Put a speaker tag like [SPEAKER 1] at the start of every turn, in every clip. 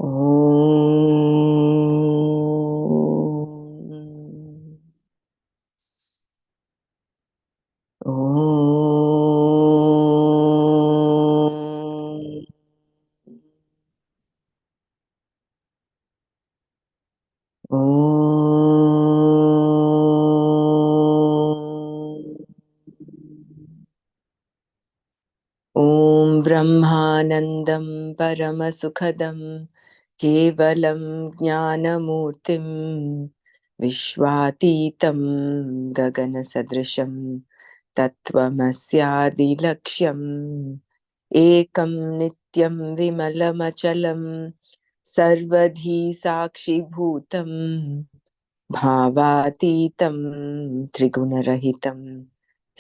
[SPEAKER 1] ॐ ॐ ब्रह्मानन्दं परमसुखदं केवलं ज्ञानमूर्तिं विश्वातीतं गगनसदृशं तत्त्वमस्यादिलक्ष्यम् एकं नित्यं विमलमचलं सर्वधी साक्षिभूतं भावातीतं त्रिगुणरहितं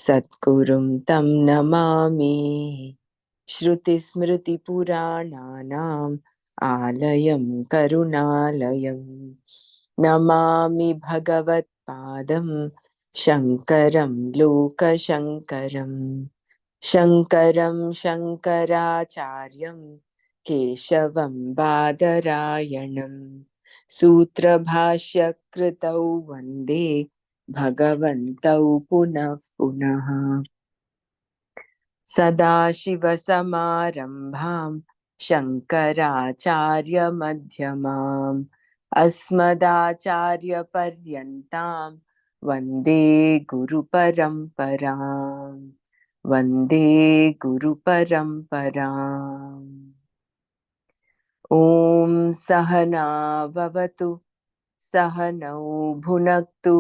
[SPEAKER 1] सद्गुरुं तं नमामि। श्रुतिस्मृतिपुराणानाम् आलयं करुणालयं नमामि भगवत्पादं शङ्करं लोकशङ्करं शङ्करं शङ्कराचार्यं केशवं बादरायणं सूत्रभाष्यकृतौ वन्दे भगवन्तौ पुनः पुनः। सदाशिवसमारम्भां शङ्कराचार्यमध्यमाम् अस्मदाचार्यपर्यन्तां वन्दे गुरुपरम्पराम् वन्दे गुरुपरम्पराम्। ॐ सहना भवतु सहनौ भुनक्तु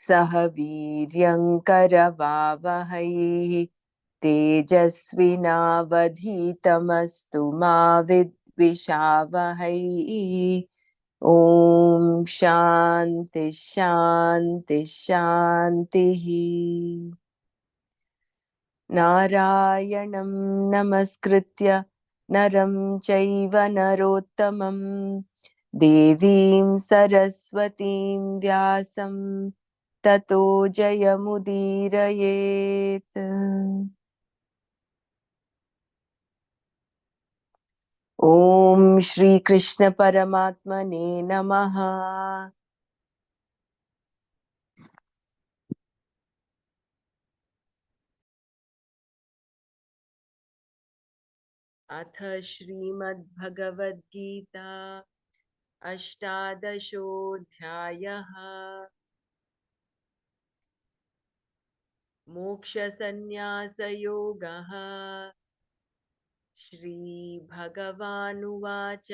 [SPEAKER 1] सह वीर्यङ्करवावहै तेजस्विनावधीतमस्तु मा विद्विषावहै। ॐ शान्ति शान्ति शान्तिः। नारायणं नमस्कृत्य नरं चैव नरोत्तमं देवीं सरस्वतीं व्यासं ततो जयमुदीरयेत्। ॐ श्रीकृष्ण परमात्मने नमः। अथ श्रीमद्भगवद्गीता अष्टादशोऽध्यायः। मोक्षसंन्यासयोगः। श्रीभगवानुवाच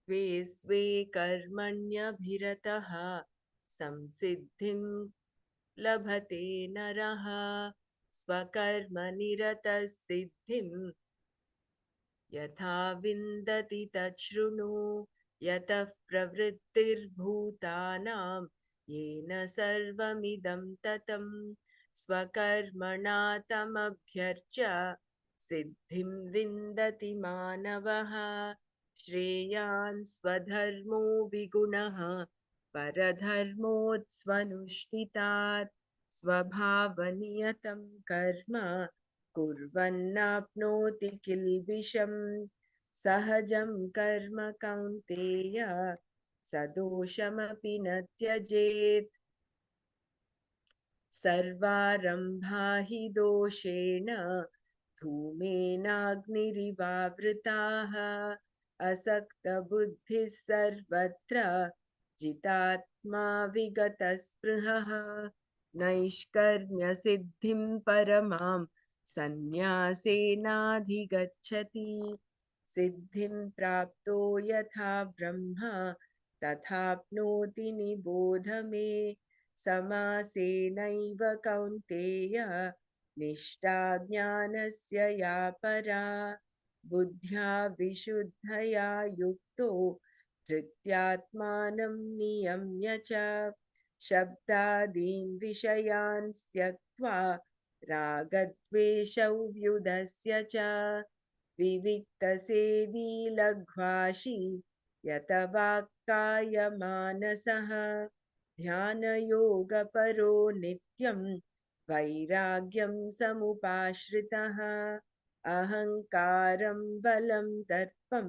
[SPEAKER 1] स्वे स्वे कर्मण्यभिरतः संसिद्धिं लभते नरः स्वकर्मनिरतः सिद्धिं यथा विन्दति तच्छृणु। यतः प्रवृत्तिर्भूतानां येन सर्वमिदं ततं स्वकर्मणा तमभ्यर्च्य सिद्धिं विन्दति मानवः। श्रेयान् स्वधर्मो विगुणः परधर्मोऽस्वनुष्ठितात् स्वभावनियतं कर्म कुर्वन्नाप्नोति किल्बिषम्। सहजं कर्म कौन्तेय सदोषमपि न त्यजेत्। सर्वारम्भा हि दोषेण धूमेनाग्निरिवावृताः असक्तबुद्धिः सर्वत्र जितात्मा विगतस्पृहः। नैष्कर्म्यसिद्धिं परमां सन्न्यासेनाधिगच्छति। सिद्धिं प्राप्तो यथा ब्रह्मा तथाप्नोति निबोध मे समासेनैव कौन्तेय निष्ठा ज्ञानस्य या परा बुद्ध्या विशुद्धया युक्तो धृत्यात्मानं नियम्य च शब्दादीन् विषयान् त्यक्त्वा रागद्वेषौ व्युदस्य च विविक्तसेवी लघ्वाशी यत वाक्कायमानसः ध्यानयोगपरो नित्यं वैराग्यं समुपाश्रितः अहङ्कारं बलं दर्पं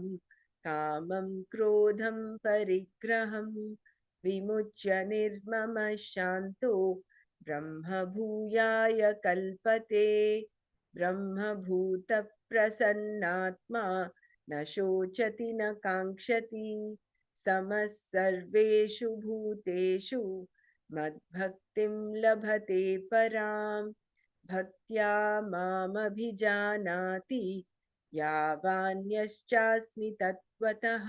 [SPEAKER 1] कामं क्रोधं परिग्रहं विमुच्य निर्ममः शान्तो ब्रह्मभूयाय कल्पते ब्रह्मभूतप्रसन्नात्मा न शोचति न काङ्क्षति समः सर्वेषु भूतेषु मद्भक्तिं लभते पराम् भक्त्या मामभिजानाति यावान्यश्चास्मि तत्त्वतः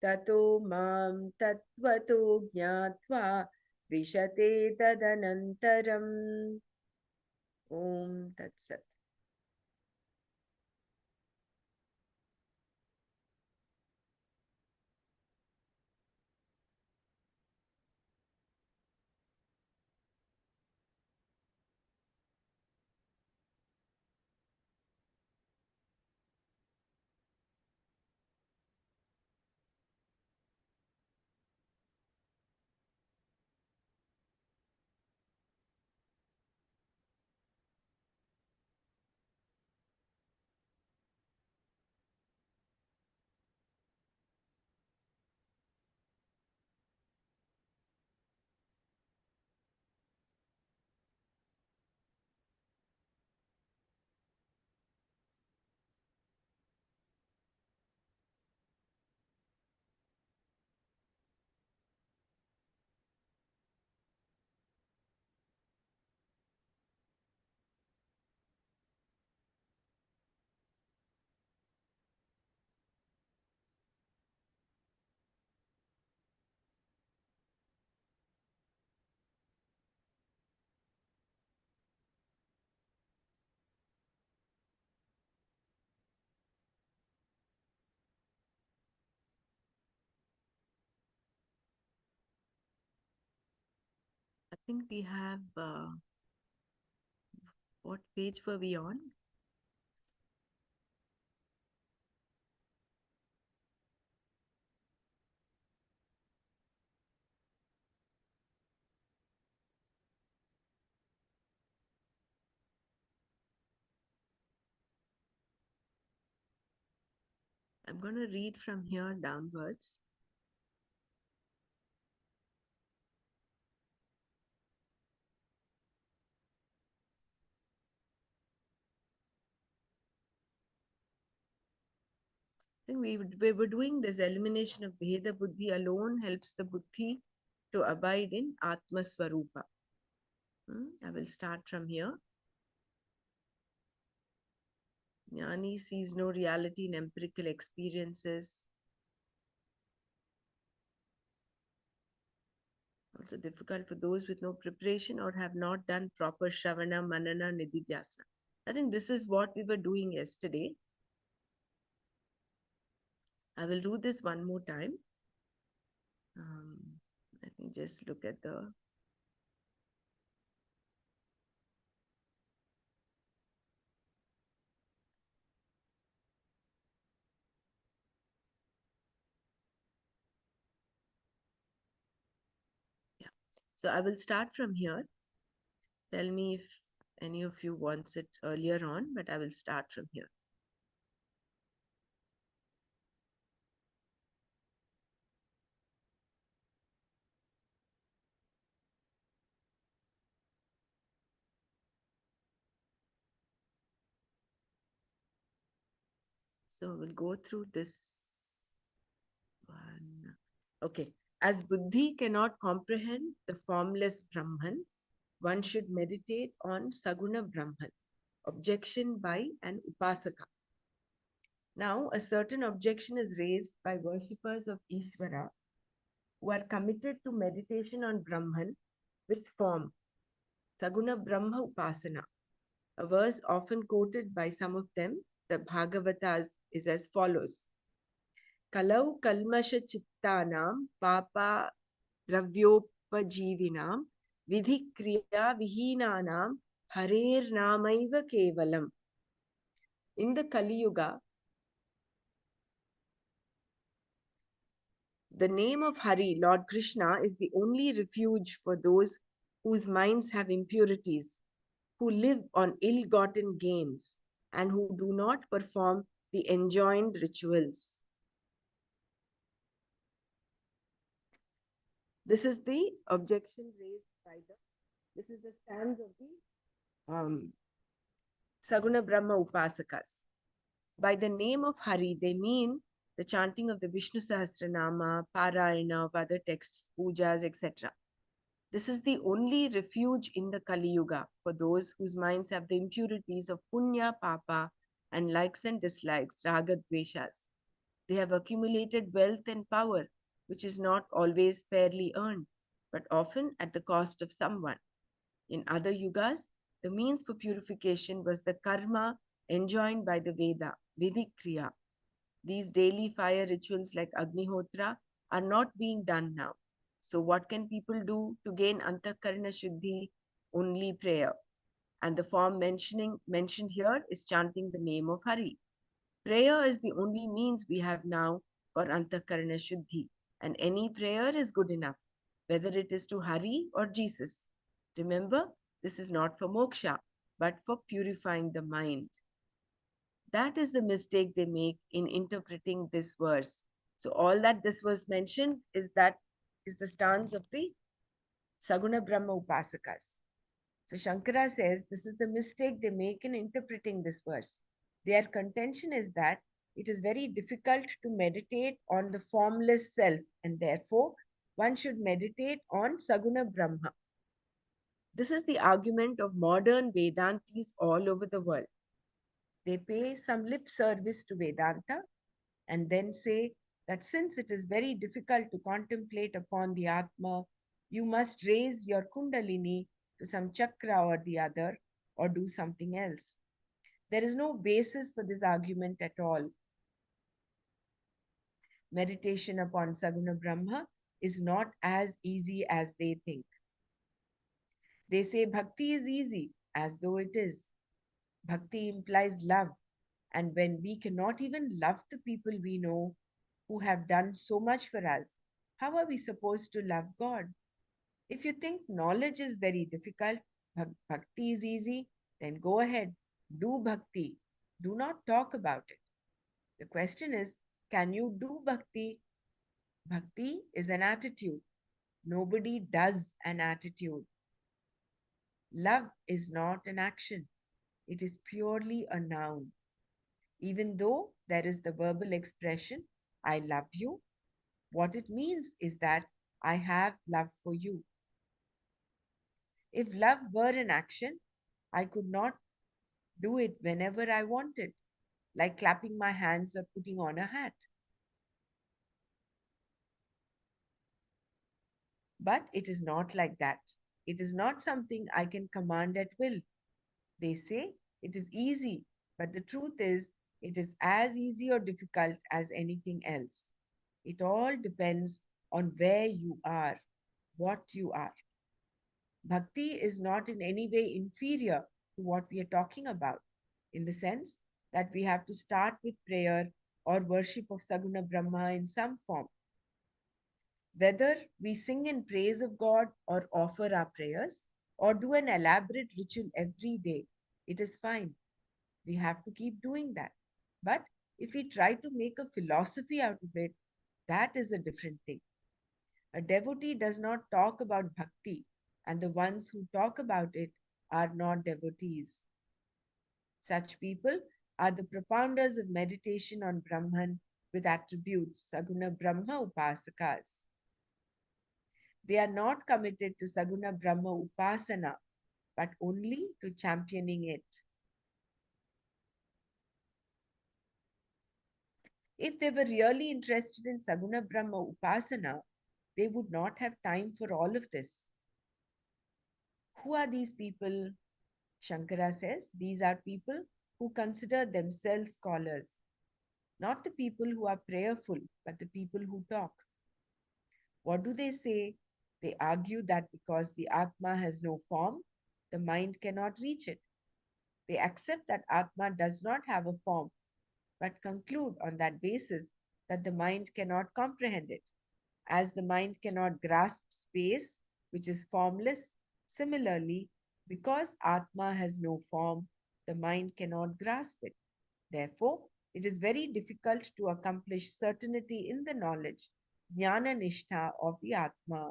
[SPEAKER 1] ततो मां तत्त्वतो ज्ञात्वा विशते तदनन्तरम् ॐ तत्सत् I think we have what page were we on? I'm going to read from here downwards. I think we were doing this elimination of Bheda Buddhi alone helps the Buddhi to abide in Atma Swarupa. I will start from here. Jnani sees no reality in empirical experiences. Also difficult for those with no preparation or have not done proper Shravana, Manana, Nididhyasana. I think this is what we were doing yesterday. I will do this one more time. Let me just look at the So I will start from here. Tell me if any of you wants it earlier on, but I will start from here. So we'll go through this one. Okay. As Buddhi cannot comprehend the formless Brahman, one should meditate on Saguna Brahman. Objection by an Upasaka. Now, a certain objection is raised by worshippers of Ishvara who are committed to meditation on Brahman with form, Saguna Brahma Upasana. A verse often quoted by some of them, the Bhagavatas, is as follows: Kalau kalmasha chittanam papa dravyopajeevinam vidhi kriya vihinanam harer namaiva kevalam. In the Kali Yuga, the name of Hari, Lord Krishna, is the only refuge for those whose minds have impurities, who live on ill gotten gains, and who do not perform the enjoined rituals. This is the objection raised by this is the stance of the Saguna Brahma Upasakas. By the name of Hari, they mean the chanting of the Vishnu Sahasranama, Parayana of other texts, pujas, etc. This is the only refuge in the Kali Yuga for those whose minds have the impurities of punya, papa, and likes and dislikes, raga, dveshas. They have accumulated wealth and power, which is not always fairly earned, but often at the cost of someone. In other yugas, the means for purification was the karma enjoined by the Veda, Vedic Kriya. These daily fire rituals like Agnihotra are not being done now. So, what can people do to gain Antakarna Shuddhi? Only prayer. And the form mentioned here is chanting the name of Hari. Prayer is the only means we have now for Antakarna Shuddhi, and any prayer is good enough, whether it is to Hari or Jesus. Remember, this is not for moksha, but for purifying the mind. That is the mistake they make in interpreting this verse. So, all that this was mentioned is the stance of the Saguna Brahma Upasakas. So Shankara says this is the mistake they make in interpreting this verse. Their contention is that it is very difficult to meditate on the formless self, and therefore one should meditate on Saguna Brahma. This is the argument of modern Vedantis all over the world. They pay some lip service to Vedanta and then say that since it is very difficult to contemplate upon the Atma, you must raise your Kundalini to some chakra or the other or do something else. There is no basis for this argument at all. Meditation upon Saguna Brahma is not as easy as they think. They say bhakti is easy, as though it is. Bhakti implies love, and when we cannot even love the people we know who have done so much for us, how are we supposed to love God? If you think knowledge is very difficult, bhakti is easy, then go ahead, do bhakti. Do not talk about it. The question is, can you do bhakti? Bhakti is an attitude. Nobody does an attitude. Love is not an action, it is purely a noun. Even though there is the verbal expression, I love you, what it means is that I have love for you. If love were an action, I could not do it whenever I wanted, like clapping my hands or putting on a hat. But it is not like that. It is not something I can command at will. They say it is easy, but the truth is, it is as easy or difficult as anything else. It all depends on where you are, what you are. Bhakti is not in any way inferior to what we are talking about, in the sense that we have to start with prayer or worship of Saguna Brahma in some form. Whether we sing in praise of God or offer our prayers or do an elaborate ritual every day, it is fine. We have to keep doing that. But if we try to make a philosophy out of it, that is a different thing. A devotee does not talk about bhakti, and the ones who talk about it are not devotees. Such people are the propounders of meditation on Brahman with attributes, Saguna Brahma Upasakas. They are not committed to Saguna Brahma Upasana, but only to championing it. If they were really interested in Saguna Brahma Upasana, they would not have time for all of this. Who are these people? Shankara says these are people who consider themselves scholars, not the people who are prayerful, but the people who talk. What do they say? They argue that because the Atma has no form, the mind cannot reach it. They accept that Atma does not have a form, but conclude on that basis that the mind cannot comprehend it. As the mind cannot grasp space, which is formless, similarly, because Atma has no form, the mind cannot grasp it. Therefore, it is very difficult to accomplish certainty in the knowledge, jnana nishtha of the Atma.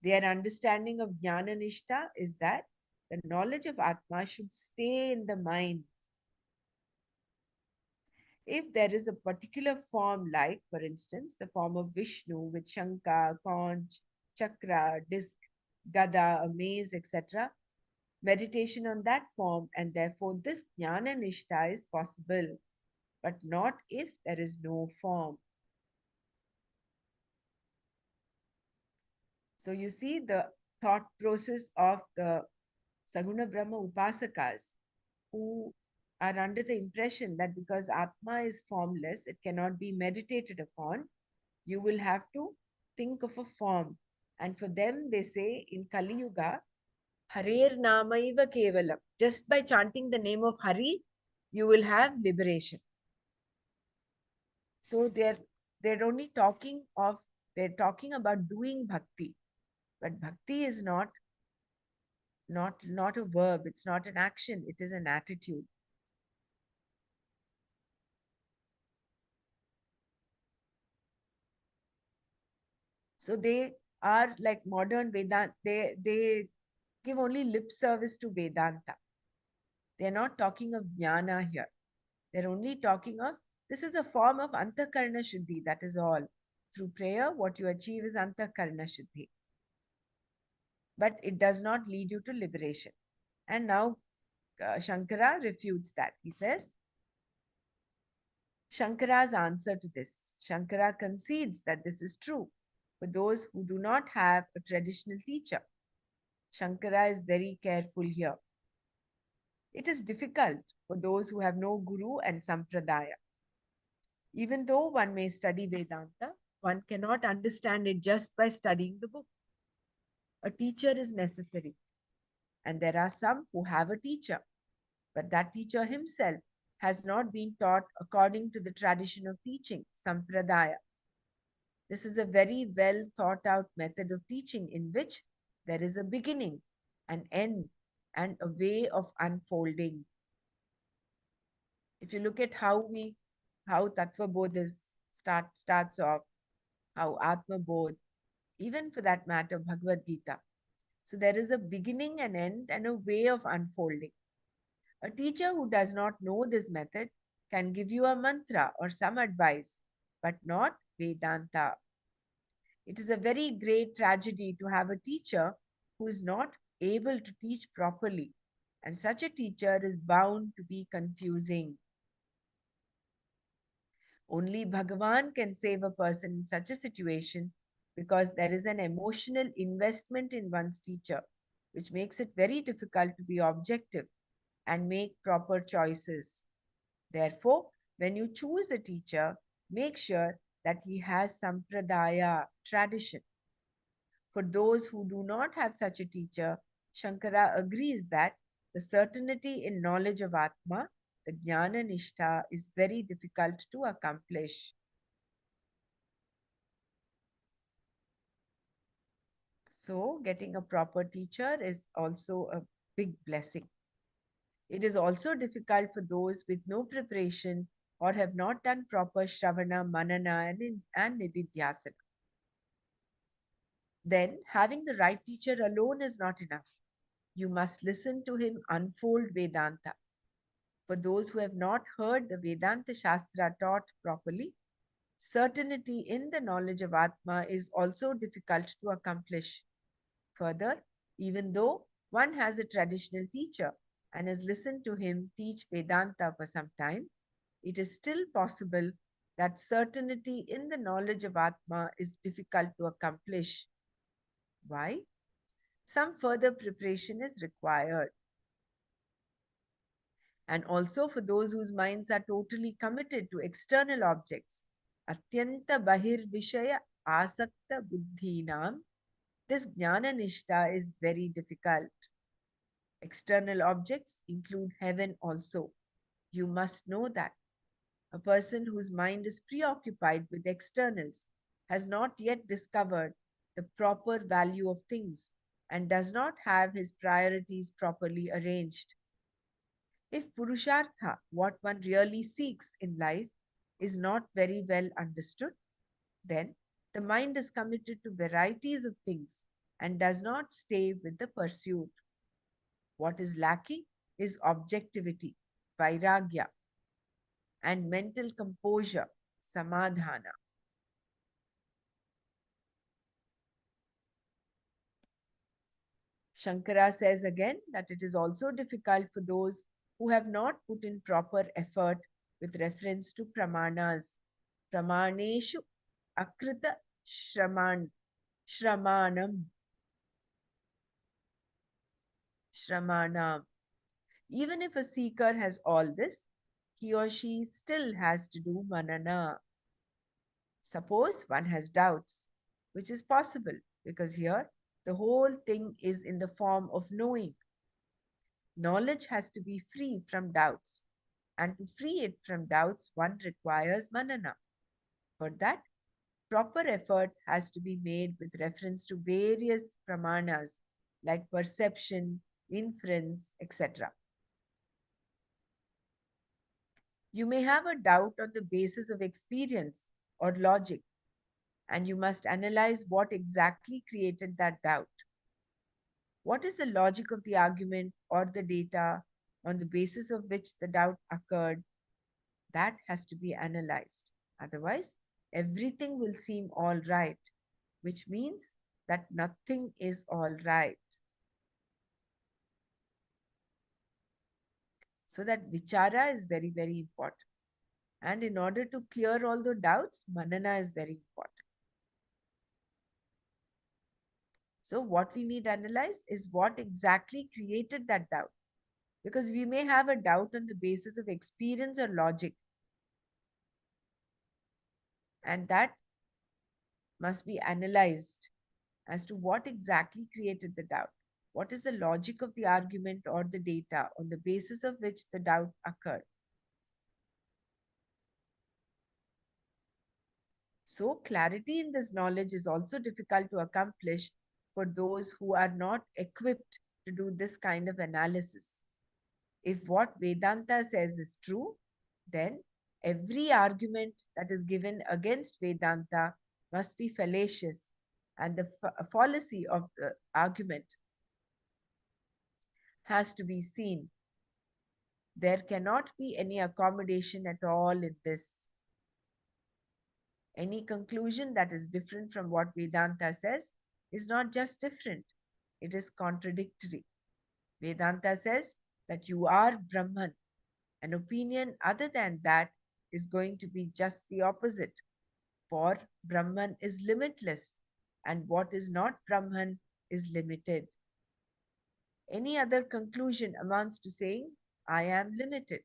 [SPEAKER 1] Their understanding of jnana nishtha is that the knowledge of Atma should stay in the mind. If there is a particular form, like, for instance, the form of Vishnu with Shankha, Conch, Chakra, disc, Gada, a maze, etc., meditation on that form, and therefore this Jnana Nishtha is possible, but not if there is no form. So you see the thought process of the Saguna Brahma Upasakas, who are under the impression that because Atma is formless, it cannot be meditated upon. You will have to think of a form. And for them, they say in Kali Yuga, Harer Namaiva Kevalam. Just by chanting the name of Hari, you will have liberation. So they're only talking of they're talking about doing bhakti. But bhakti is not a verb, it's not an action, it is an attitude. So they are like modern Vedanta, they give only lip service to Vedanta. They're not talking of jnana here. They're only talking of this is a form of antakarna shuddhi, that is all. Through prayer, what you achieve is antakarna shuddhi. But it does not lead you to liberation. And now Shankara refutes that. He says, Shankara's answer to this. Shankara concedes that this is true for those who do not have a traditional teacher. Shankara is very careful here. It is difficult for those who have no guru and sampradaya. Even though one may study Vedanta, one cannot understand it just by studying the book. A teacher is necessary. And there are some who have a teacher, but that teacher himself has not been taught according to the tradition of teaching, sampradaya. This is a very well thought out method of teaching in which there is a beginning, an end, and a way of unfolding. If you look at how Tattva Bodh starts off, how Atma Bodh, even for that matter, Bhagavad Gita. So there is a beginning, an end, and a way of unfolding. A teacher who does not know this method can give you a mantra or some advice, but not Vedanta. It is a very great tragedy to have a teacher who is not able to teach properly, and such a teacher is bound to be confusing. Only Bhagavan can save a person in such a situation because there is an emotional investment in one's teacher, which makes it very difficult to be objective and make proper choices. Therefore, when you choose a teacher, make sure that he has sampradaya, tradition. For those who do not have such a teacher, Shankara agrees that the certainty in knowledge of Atma, the Jnana Nishtha, is very difficult to accomplish. So, getting a proper teacher is also a big blessing. It is also difficult for those with no preparation or have not done proper Shravana, Manana, and Nididhyasana. Then, having the right teacher alone is not enough. You must listen to him unfold Vedanta. For those who have not heard the Vedanta Shastra taught properly, certainty in the knowledge of Atma is also difficult to accomplish. Further, even though one has a traditional teacher and has listened to him teach Vedanta for some time, it is still possible that certainty in the knowledge of Atma is difficult to accomplish. Why? Some further preparation is required. And also for those whose minds are totally committed to external objects, Atyanta Bahir Vishaya Asakta Buddhinam, this Jnana Nishta is very difficult. External objects include heaven also. You must know that. A person whose mind is preoccupied with externals has not yet discovered the proper value of things and does not have his priorities properly arranged. If Purushartha, what one really seeks in life, is not very well understood, then the mind is committed to varieties of things and does not stay with the pursuit. What is lacking is objectivity, vairagya, and mental composure, samadhana. Shankara says again that it is also difficult for those who have not put in proper effort with reference to pramanas. Pramaneshu akrita shraman, shramanam, shramanam. Even if a seeker has all this, he or she still has to do manana. Suppose one has doubts, which is possible because here the whole thing is in the form of knowing. Knowledge has to be free from doubts, and to free it from doubts, one requires manana. For that, proper effort has to be made with reference to various pramanas like perception, inference, etc. You may have a doubt on the basis of experience or logic, and you must analyze what exactly created that doubt. What is the logic of the argument or the data on the basis of which the doubt occurred? That has to be analyzed. Otherwise, everything will seem all right, which means that nothing is all right. So, that vichara is very, very important. And in order to clear all the doubts, manana is very important. So, what we need to analyze is what exactly created that doubt. Because we may have a doubt on the basis of experience or logic, and that must be analyzed as to what exactly created the doubt. What is the logic of the argument or the data on the basis of which the doubt occurred? So, clarity in this knowledge is also difficult to accomplish for those who are not equipped to do this kind of analysis. If what Vedanta says is true, then every argument that is given against Vedanta must be fallacious, and the fallacy of the argument has to be seen. There cannot be any accommodation at all in this. Any conclusion that is different from what Vedanta says is not just different, it is contradictory. Vedanta says that you are Brahman. An opinion other than that is going to be just the opposite. For Brahman is limitless, and what is not Brahman is limited. Any other conclusion amounts to saying, I am limited.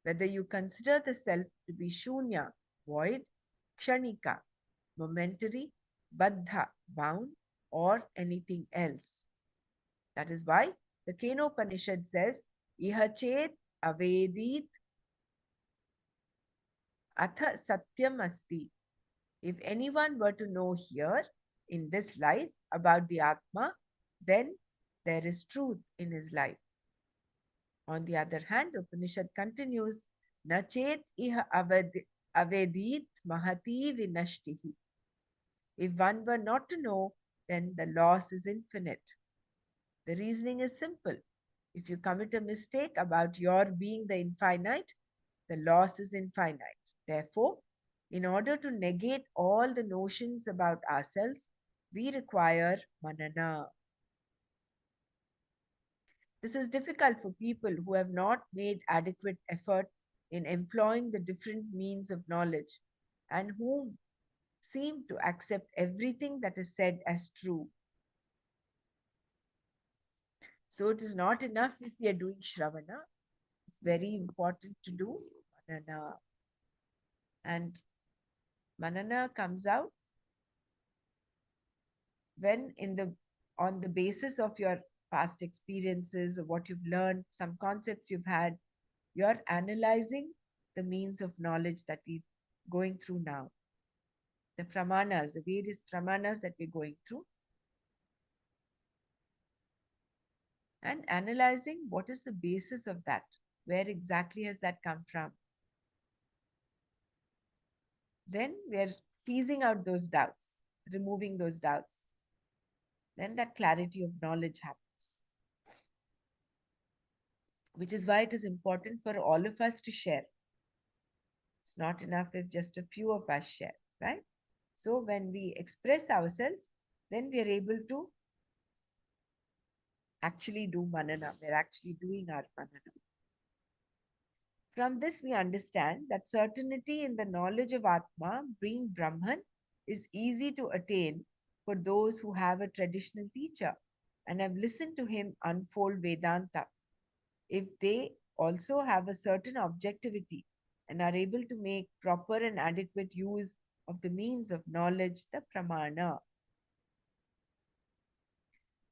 [SPEAKER 1] Whether you consider the self to be shunya, void, kshanika, momentary, baddha, bound, or anything else. That is why the Kenopanishad says, Iha chet avedit atha satyam asti. If anyone were to know here in this life about the Atma, then there is truth in his life. On the other hand, Upanishad continues, Nachet iha avedit mahati vinashtihi. If one were not to know, then the loss is infinite. The reasoning is simple. If you commit a mistake about your being the infinite, the loss is infinite. Therefore, in order to negate all the notions about ourselves, we require manana. This is difficult for people who have not made adequate effort in employing the different means of knowledge. and who seem to accept everything that is said as true. So it is not enough if we are doing Shravana. It's very important to do Manana. And Manana comes out when in the on the basis of your past experiences or what you've learned, some concepts you've had, you're analyzing the means of knowledge that we're going through now. The pramanas, the various pramanas that we're going through, and analyzing what is the basis of that. Where exactly has that come from? Then we're teasing out those doubts, removing those doubts. Then that clarity of knowledge happens, which is why it is important for all of us to share. It's not enough if just a few of us share, right? So when we express ourselves, then we are able to actually do manana. We're actually doing our manana. From this, we understand that certainty in the knowledge of Atma, being Brahman, is easy to attain for those who have a traditional teacher and have listened to him unfold Vedanta. If they also have a certain objectivity and are able to make proper and adequate use of the means of knowledge, the pramana.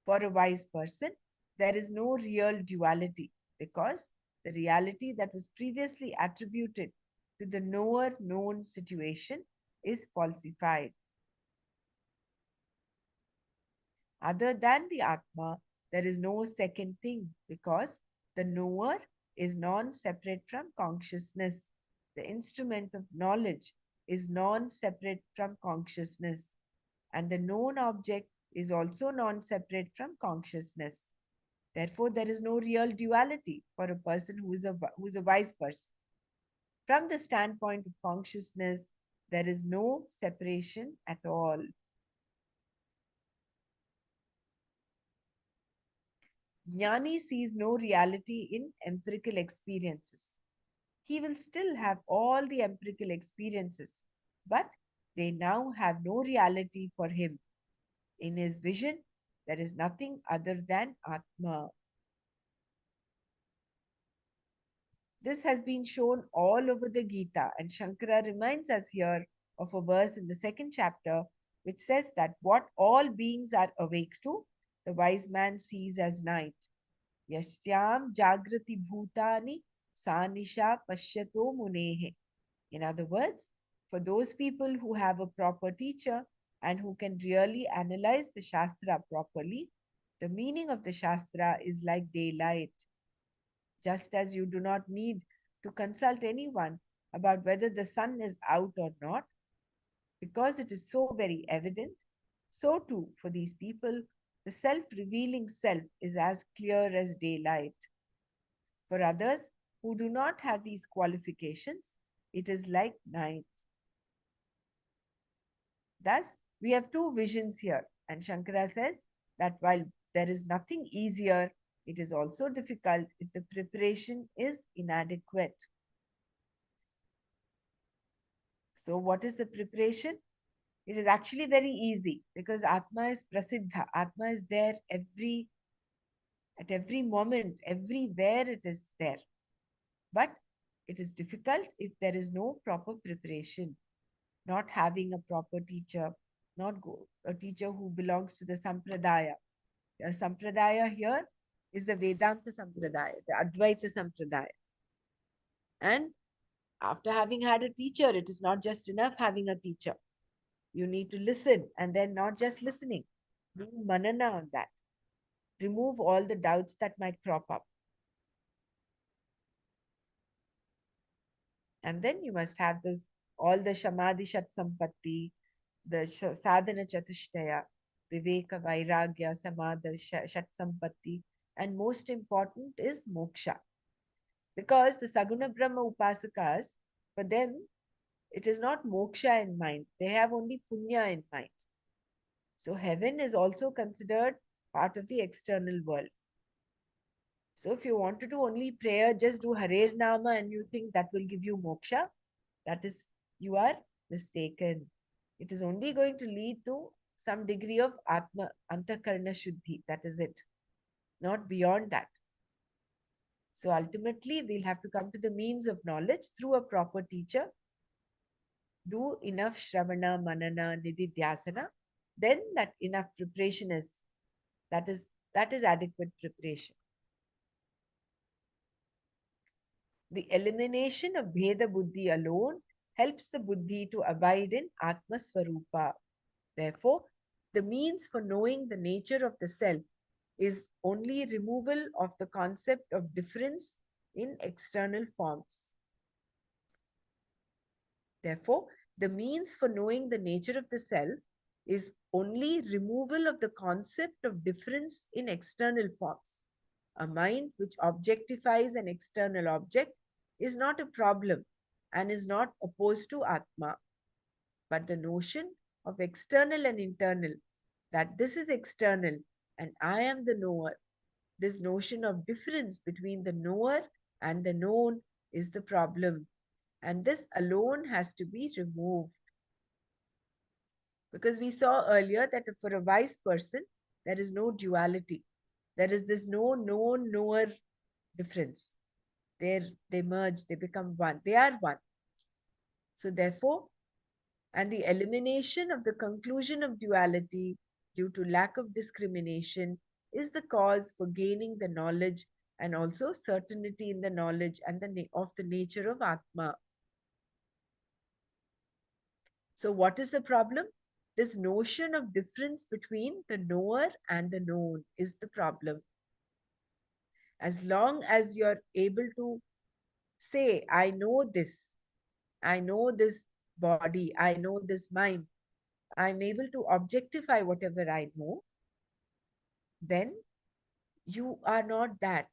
[SPEAKER 1] For a wise person, there is no real duality because the reality that was previously attributed to the knower known situation is falsified. Other than the Atma, there is no second thing because the knower is non separate from consciousness. The instrument of knowledge is non separate from consciousness, and the known object is also non separate from consciousness. Therefore, there is no real duality for a person who is a wise person. From the standpoint of consciousness, there is no separation at all. Jnani sees no reality in empirical experiences. He will still have all the empirical experiences, but they now have no reality for him. In his vision, there is nothing other than Atma. This has been shown all over the Gita, and Shankara reminds us here of a verse in the second chapter which says that what all beings are awake to, the wise man sees as night. Yasyam jagrati bhutani sanisha pashyato munehe. In other words, for those people who have a proper teacher and who can really analyze the Shastra properly, the meaning of the Shastra is like daylight. Just as you do not need to consult anyone about whether the sun is out or not, because it is so very evident, so too for these people, the self revealing self is as clear as daylight. For others who do not have these qualifications, it is like night. Thus, we have two visions here, and Shankara says that while there is nothing easier, it is also difficult if the preparation is inadequate. So, what is the preparation? It is actually very easy because Atma is prasiddha. Atma is there at every moment, everywhere it is there. But it is difficult if there is no proper preparation, not having a proper teacher, not a teacher who belongs to the sampradaya. The sampradaya here is the Vedanta sampradaya, the Advaita sampradaya. And after having had a teacher, it is not just enough having a teacher. You need to listen and then not just listening, do manana on that. Remove all the doubts that might crop up. And then you must have those all the Shamadhi Shat Sampatti, the Sadhana Chatushtaya, Viveka Vairagya Samadhi Shat Sampatti, and most important is Moksha. Because the Saguna Brahma Upasakas, for them, it is not moksha in mind. They have only punya in mind. So heaven is also considered part of the external world. So if you want to do only prayer, just do Harer Nama and you think that will give you moksha. That is, you are mistaken. It is only going to lead to some degree of Atma Antakarna Shuddhi. That is it, not beyond that. So ultimately, we'll have to come to the means of knowledge through a proper teacher, do enough Shravana, Manana, Nididhyasana, then that enough preparation is that is adequate preparation. The elimination of Bheda Buddhi alone helps the Buddhi to abide in Atma Swarupa. Therefore, the means for knowing the nature of the self is only removal of the concept of difference in external forms. Therefore, the means for knowing the nature of the self is only removal of the concept of difference in external forms. A mind which objectifies an external object is not a problem and is not opposed to Atma, but the notion of external and internal, that this is external and I am the knower, this notion of difference between the knower and the known is the problem. And this alone has to be removed. Because we saw earlier that for a wise person, there is no duality. There is this no known knower difference. They merge, they become one. They are one. So therefore, and the elimination of the conclusion of duality due to lack of discrimination is the cause for gaining the knowledge and also certainty in the knowledge and of the nature of Atma. So what is the problem? This notion of difference between the knower and the known is the problem. As long as you're able to say, I know this body, I know this mind, I'm able to objectify whatever I know, then you are not that.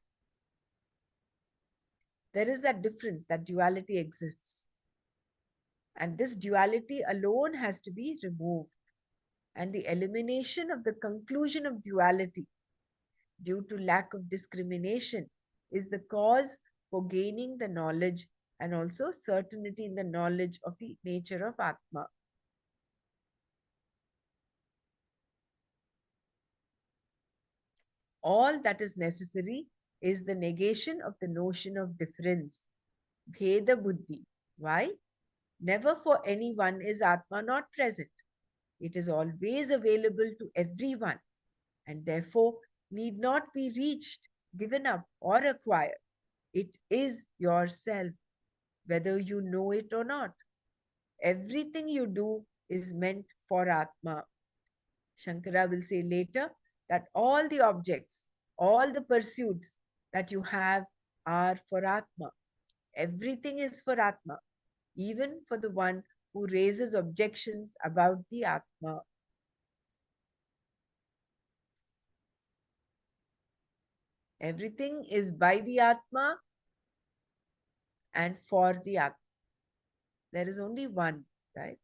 [SPEAKER 1] There is that difference, that duality exists. And this duality alone has to be removed. And the elimination of the conclusion of duality due to lack of discrimination is the cause for gaining the knowledge and also certainty in the knowledge of the nature of Atma. All that is necessary is the negation of the notion of difference, Bheda Buddhi. Why? Never for anyone is Atma not present. It is always available to everyone and therefore need not be reached, given up, or acquired. It is yourself, whether you know it or not. Everything you do is meant for Atma. Shankara will say later that all the objects, all the pursuits that you have are for Atma. Everything is for Atma, even for the one who raises objections about the Atma. Everything is by the Atma and for the Atma. There is only one, right?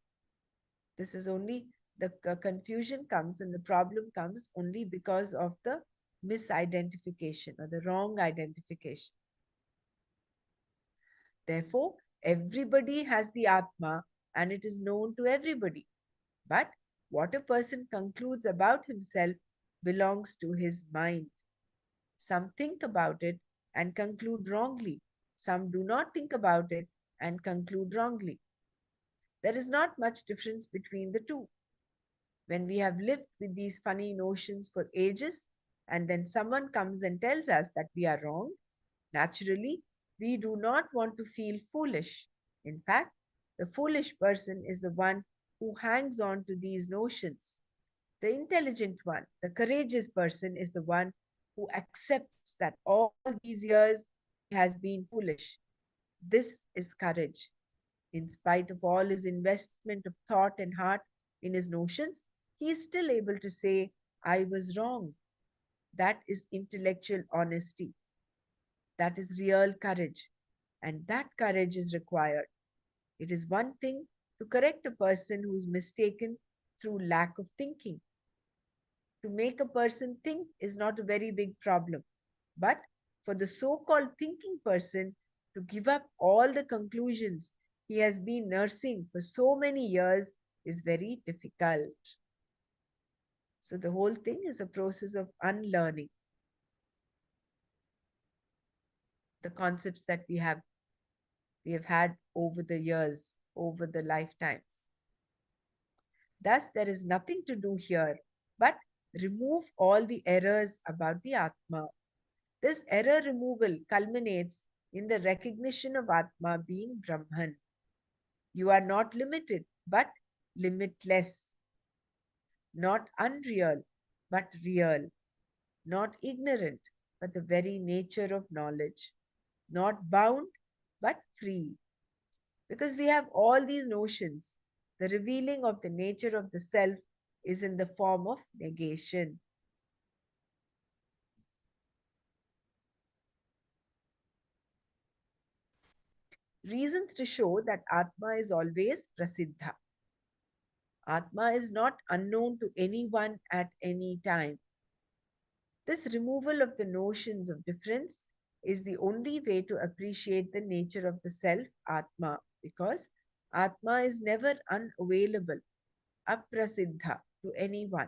[SPEAKER 1] This is only the confusion comes and the problem comes only because of the misidentification or the wrong identification. Therefore, everybody has the Atma and it is known to everybody. But what a person concludes about himself belongs to his mind. Some think about it and conclude wrongly. Some do not think about it and conclude wrongly. There is not much difference between the two. When we have lived with these funny notions for ages, and then someone comes and tells us that we are wrong, naturally, we do not want to feel foolish. In fact, the foolish person is the one who hangs on to these notions. The intelligent one, the courageous person, is the one who accepts that all these years he has been foolish. This is courage. In spite of all his investment of thought and heart in his notions, he is still able to say, I was wrong. That is intellectual honesty. That is real courage. And that courage is required. It is one thing to correct a person who is mistaken through lack of thinking. To make a person think is not a very big problem. But for the so called thinking person to give up all the conclusions he has been nursing for so many years is very difficult. So the whole thing is a process of unlearning the concepts that we have had over the years, over the lifetimes. Thus, there is nothing to do here but remove all the errors about the Atma. This error removal culminates in the recognition of Atma being Brahman. You are not limited, but limitless, not unreal, but real, not ignorant, but the very nature of knowledge, not bound, but free. Because we have all these notions, the revealing of the nature of the self is in the form of negation. Reasons to show that Atma is always prasiddha. Atma is not unknown to anyone at any time. This removal of the notions of difference is the only way to appreciate the nature of the self, Atma, because Atma is never unavailable, aprasiddha, to anyone.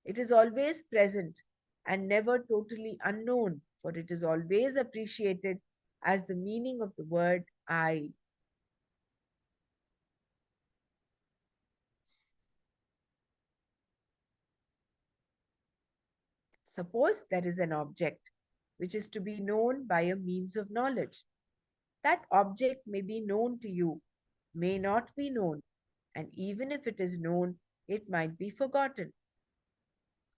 [SPEAKER 1] It is always present and never totally unknown, for it is always appreciated as the meaning of the word I. Suppose there is an object which is to be known by a means of knowledge. That object may be known to you, may not be known, and even if it is known, it might be forgotten.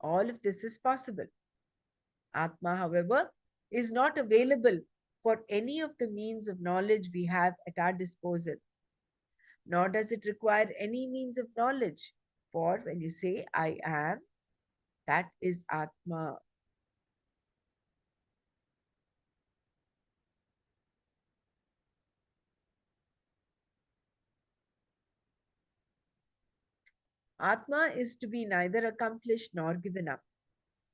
[SPEAKER 1] All of this is possible. Atma, however, is not available for any of the means of knowledge we have at our disposal, nor does it require any means of knowledge. For when you say, I am, that is Atma. Atma is to be neither accomplished nor given up.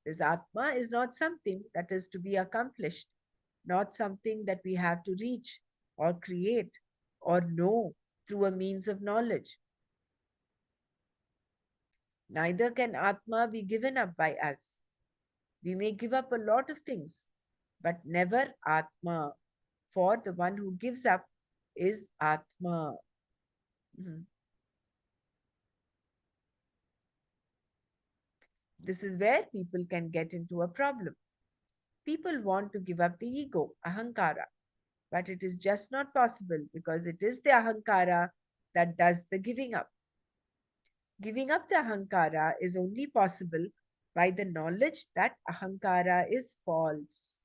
[SPEAKER 1] This Atma is not something that is to be accomplished, not something that we have to reach or create or know through a means of knowledge. Neither can Atma be given up by us. We may give up a lot of things, but never Atma, for the one who gives up is Atma. Mhm. This is where people can get into a problem. People want to give up the ego, ahankara, but it is just not possible because it is the ahankara that does the giving up. Giving up the ahankara is only possible by the knowledge that ahankara is false.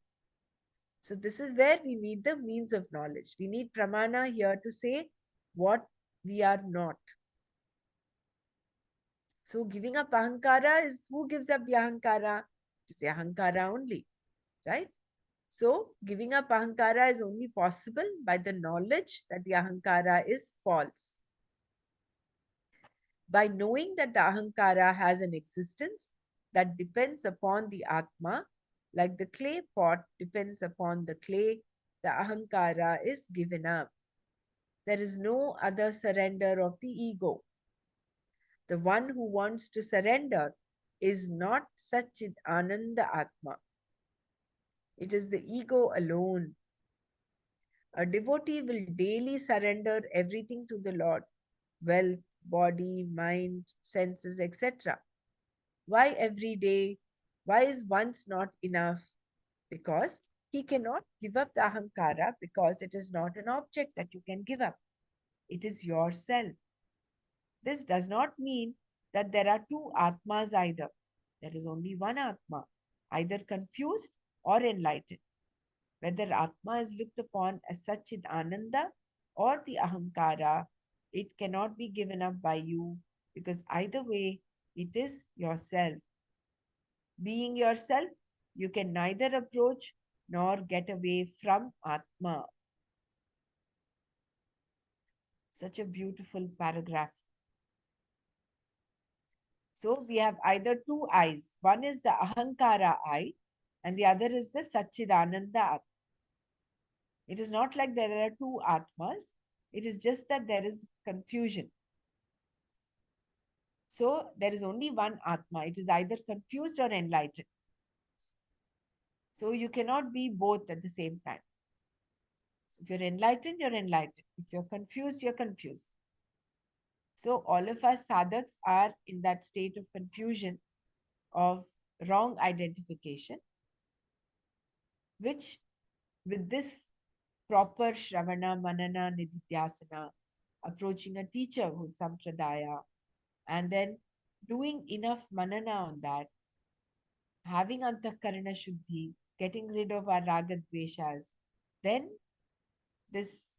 [SPEAKER 1] So, this is where we need the means of knowledge. We need pramana here to say what we are not. So, giving up ahankara is who gives up the ahankara? It is the ahankara only, right? So, giving up ahankara is only possible by the knowledge that the ahankara is false. By knowing that the ahankara has an existence that depends upon the atma, like the clay pot depends upon the clay, the ahankara is given up. There is no other surrender of the ego. The one who wants to surrender is not Satchid Ananda Atma. It is the ego alone. A devotee will daily surrender everything to the Lord, wealth, body, mind, senses, etc. Why every day? Why is once not enough? Because he cannot give up the ahankara because it is not an object that you can give up. It is yourself. This does not mean that there are two atmas either. There is only one atma, either confused or enlightened. Whether atma is looked upon as Satchid Ananda or the ahankara, it cannot be given up by you because either way, it is yourself. Being yourself, you can neither approach nor get away from Atma. Such a beautiful paragraph. So we have either two eyes. One is the Ahankara eye, and the other is the Satchidananda Atma. It is not like there are two Atmas. It is just that there is confusion. So there is only one Atma. It is either confused or enlightened. So you cannot be both at the same time. So if you're enlightened, you're enlightened. If you're confused, you're confused. So all of us sadhaks are in that state of confusion, of wrong identification, which with this proper Shravana, Manana, Nididhyasana, approaching a teacher who's Sampradaya, and then doing enough Manana on that, having Antakarana Shuddhi, getting rid of our Raga Dveshas, then this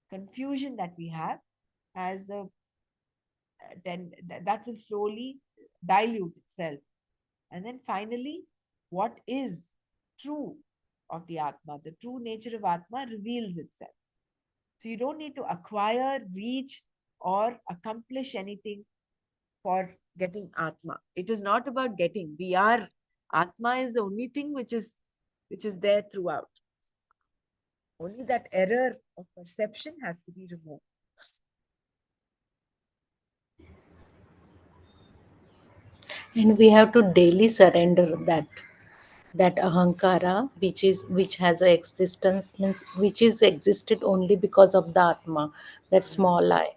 [SPEAKER 1] confusion that we have has a then that will slowly dilute itself. And then finally, what is true of the Atma, the true nature of Atma reveals itself. So you don't need to acquire, reach, or accomplish anything for getting Atma. It is not about getting. We are Atma is the only thing which is there throughout. Only that error of perception has to be removed.
[SPEAKER 2] And we have to daily surrender that ahankara, which has a existence, means which is existed only because of the atma, that
[SPEAKER 1] Mm.
[SPEAKER 2] small I.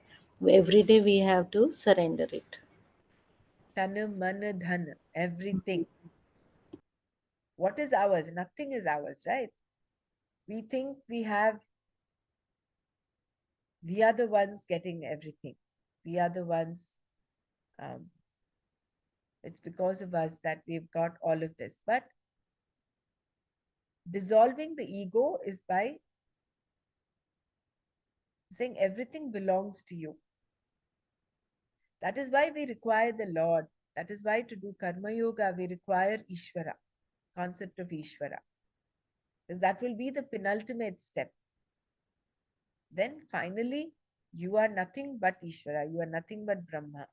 [SPEAKER 2] Every day we have to surrender it.
[SPEAKER 1] Tana, mana, dhan, everything. What is ours? Nothing is ours, right? We think we are the ones getting everything. We are the ones, um, it's because of us that we've got all of this. But dissolving the ego is by saying everything belongs to you. That is why we require the Lord. That is why to do Karma Yoga, we require Ishvara, concept of Ishvara. Because that will be the penultimate step. Then finally, you are nothing but Ishvara. You are nothing but Brahma.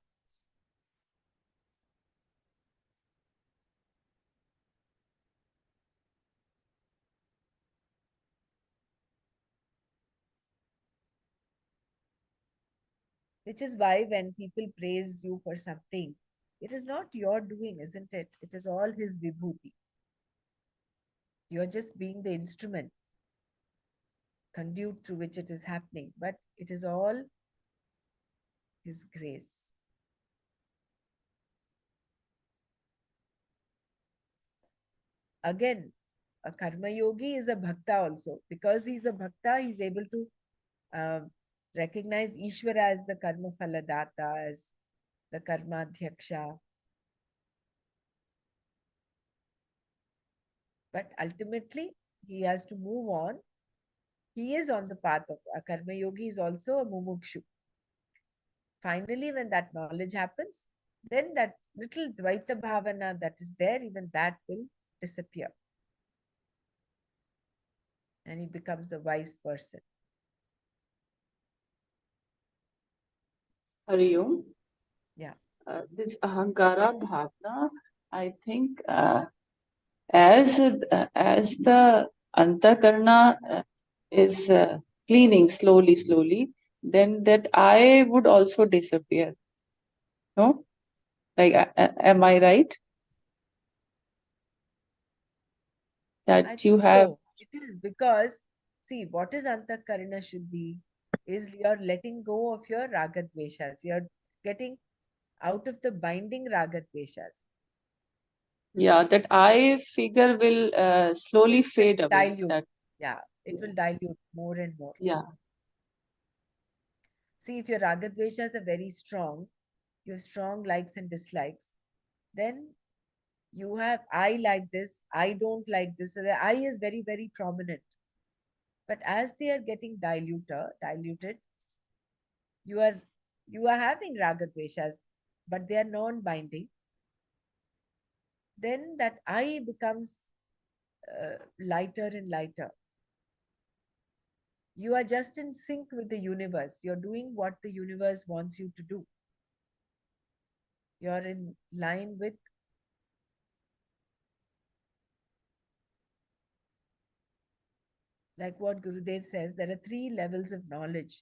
[SPEAKER 1] Which is why when people praise you for something, it is not your doing, isn't it? It is all His vibhuti. You're just being the instrument, conduit through which it is happening, but it is all His grace. Again, a karma yogi is a bhakta also. Because he's a bhakta, he's able to recognize Ishvara as the karma phaladata, as the karma dhyaksha. But ultimately, he has to move on. He is on the path of a karma yogi, is also a mumukshu. Finally, when that knowledge happens, then that little dvaita bhavana that is there, even that will disappear. And he becomes a wise person.
[SPEAKER 3] Hariom.
[SPEAKER 1] Yeah.
[SPEAKER 3] This ahankara bhavna, I think, as the antakarna is cleaning slowly, then that I would also disappear. No, like, am I right?
[SPEAKER 1] I
[SPEAKER 3] That you
[SPEAKER 1] think
[SPEAKER 3] have,
[SPEAKER 1] so. It is because, see, what is Antakarana Shuddhi is you're letting go of your ragadveshas. You're getting out of the binding ragadveshas.
[SPEAKER 3] yeah, that I figure will slowly
[SPEAKER 1] Get
[SPEAKER 3] fade away.
[SPEAKER 1] dilute.
[SPEAKER 3] That,
[SPEAKER 1] Yeah, it
[SPEAKER 3] yeah,
[SPEAKER 1] will dilute more and more.
[SPEAKER 3] yeah,
[SPEAKER 1] See, if your ragadveshas are very strong, you have strong likes and dislikes, then you have I like this, I don't like this. So the I is very, very prominent. But as they are getting diluted, you are you are having ragadveshas, but they are non-binding. Then that I becomes lighter and lighter. You are just in sync with the universe. You're doing what the universe wants you to do. You're in line with, like what Gurudev says, there are three levels of knowledge.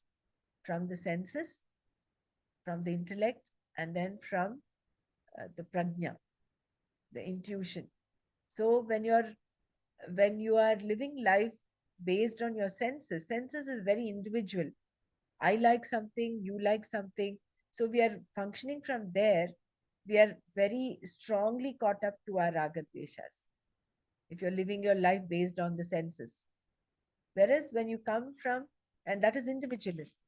[SPEAKER 1] from the senses, from the intellect, and then from the prajna, the intuition. So when you are living life based on your senses, senses is very individual. I like something, you like something. So we are functioning from there. We are very strongly caught up to our raga dveshas if you're living your life based on the senses. Whereas when you come from, and that is individualist,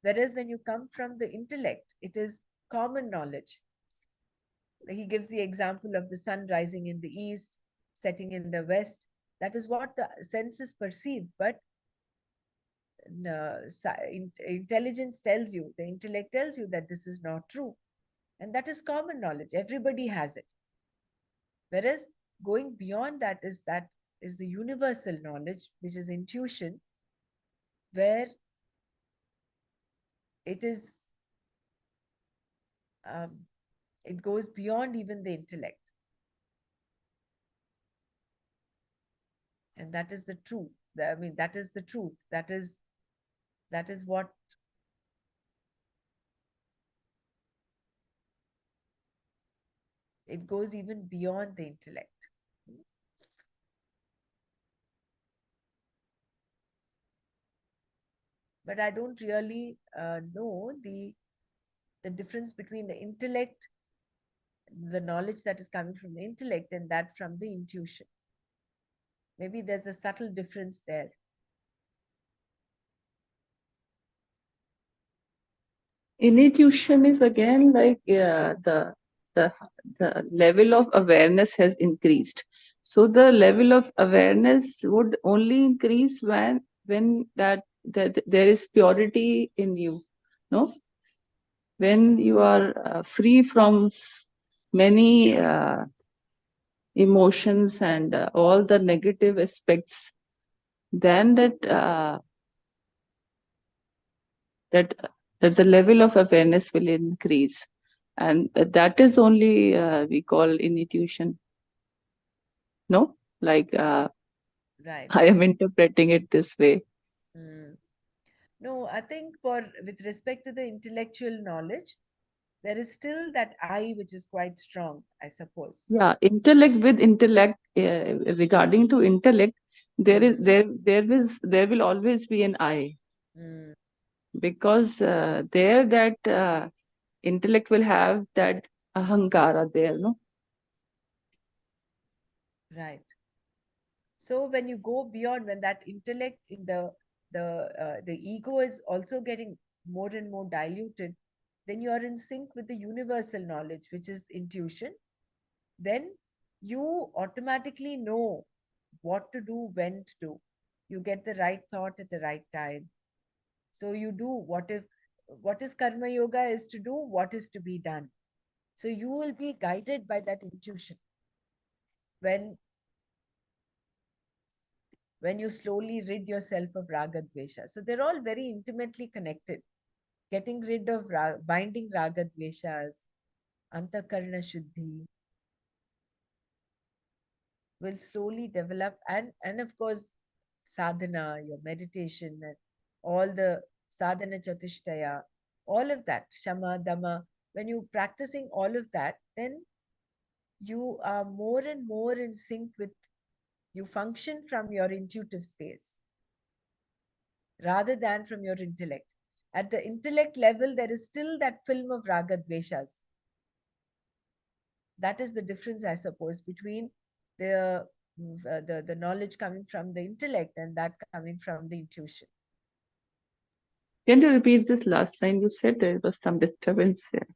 [SPEAKER 1] whereas when you come from the intellect, it is common knowledge. He gives the example of the sun rising in the east, setting in the west. That is what the senses perceive, but intelligence tells you, the intellect tells you that this is not true. And that is common knowledge. Everybody has it. Whereas going beyond that is the universal knowledge, which is intuition, where it is um, it goes beyond even the intellect. And that is the truth. I mean, that is the truth. That is what it goes even beyond the intellect. But I don't really know the difference between the intellect, the knowledge that is coming from the intellect, and that from the intuition. Maybe there's a subtle difference there.
[SPEAKER 3] Intuition is again like the the level of awareness has increased. So the level of awareness would only increase when that there is purity in you. No, when you are free from many emotions and all the negative aspects, then that that the level of awareness will increase, and that is only we call intuition. No, like
[SPEAKER 1] Right.
[SPEAKER 3] I am interpreting it this way.
[SPEAKER 1] Mm. No, I think for with respect to the intellectual knowledge, there is still that I which is quite strong, I suppose.
[SPEAKER 3] Yeah, intellect with intellect, regarding to intellect,
[SPEAKER 1] Mm.
[SPEAKER 3] there will always be an I,
[SPEAKER 1] Mm.
[SPEAKER 3] because there that intellect will have that ahankara there. No.
[SPEAKER 1] Right. So when you go beyond, when that intellect in the ego is also getting more and more diluted, then you are in sync with the universal knowledge, which is intuition. Then you automatically know what to do, when to do. You get the right thought at the right time. So you do what is karma yoga is to do what is to be done. So you will be guided by that intuition when when you slowly rid yourself of raga dvesha. So they're all very intimately connected. Getting rid of binding raga dveshas, antakarna shuddhi will slowly develop, and of course sadhana, your meditation, and all the sadhana chatushtaya, all of that, shama, dama, when you practicing all of that, then you are more and more in sync with, you function from your intuitive space rather than from your intellect. At the intellect level, there is still that film of raga dveshas. That is the difference, I suppose, between the the knowledge coming from the intellect and that coming from the intuition.
[SPEAKER 3] Can you repeat this last line you said? There was some disturbance there.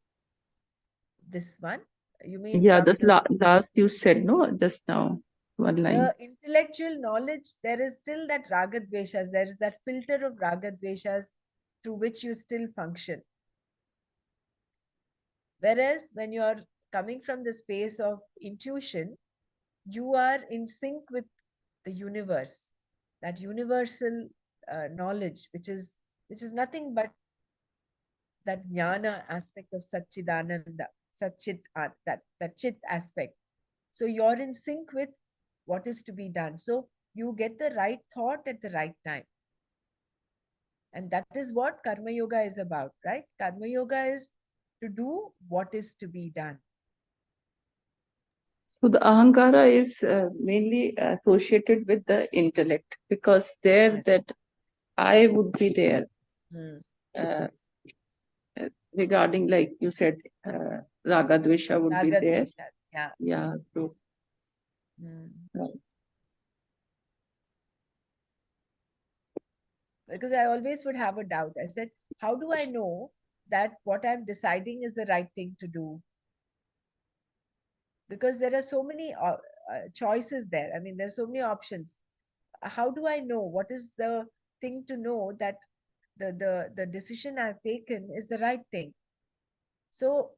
[SPEAKER 1] This one, you mean
[SPEAKER 3] Yeah,
[SPEAKER 1] from
[SPEAKER 3] the last you said, no, just now, one line.
[SPEAKER 1] the intellectual knowledge, there is still that raga dveshas, there is that filter of raga dveshas through which you still function. Whereas when you are coming from the space of intuition, you are in sync with the universe, that universal knowledge, which is nothing but that jnana aspect of Satchidananda, Satchit, that Chit aspect. So you're in sync with what is to be done. So you get the right thought at the right time. And that is what Karma Yoga is about, right? Karma Yoga is to do what is to be done.
[SPEAKER 3] So the ahankara is mainly associated with the intellect, because there
[SPEAKER 1] Yes.
[SPEAKER 3] that I would be there.
[SPEAKER 1] Hmm.
[SPEAKER 3] Uh, Regarding, like you said, raga dvesha would be
[SPEAKER 1] Raga
[SPEAKER 3] there.
[SPEAKER 1] Dvesha. Yeah.
[SPEAKER 3] Yeah, so
[SPEAKER 1] Hmm.
[SPEAKER 3] right.
[SPEAKER 1] Because I always would have a doubt. I said, how do I know that what I'm deciding is the right thing to do? Because there are so many choices there. I mean, there's so many options. How do I know what is the thing to know that the decision I've taken is the right thing? So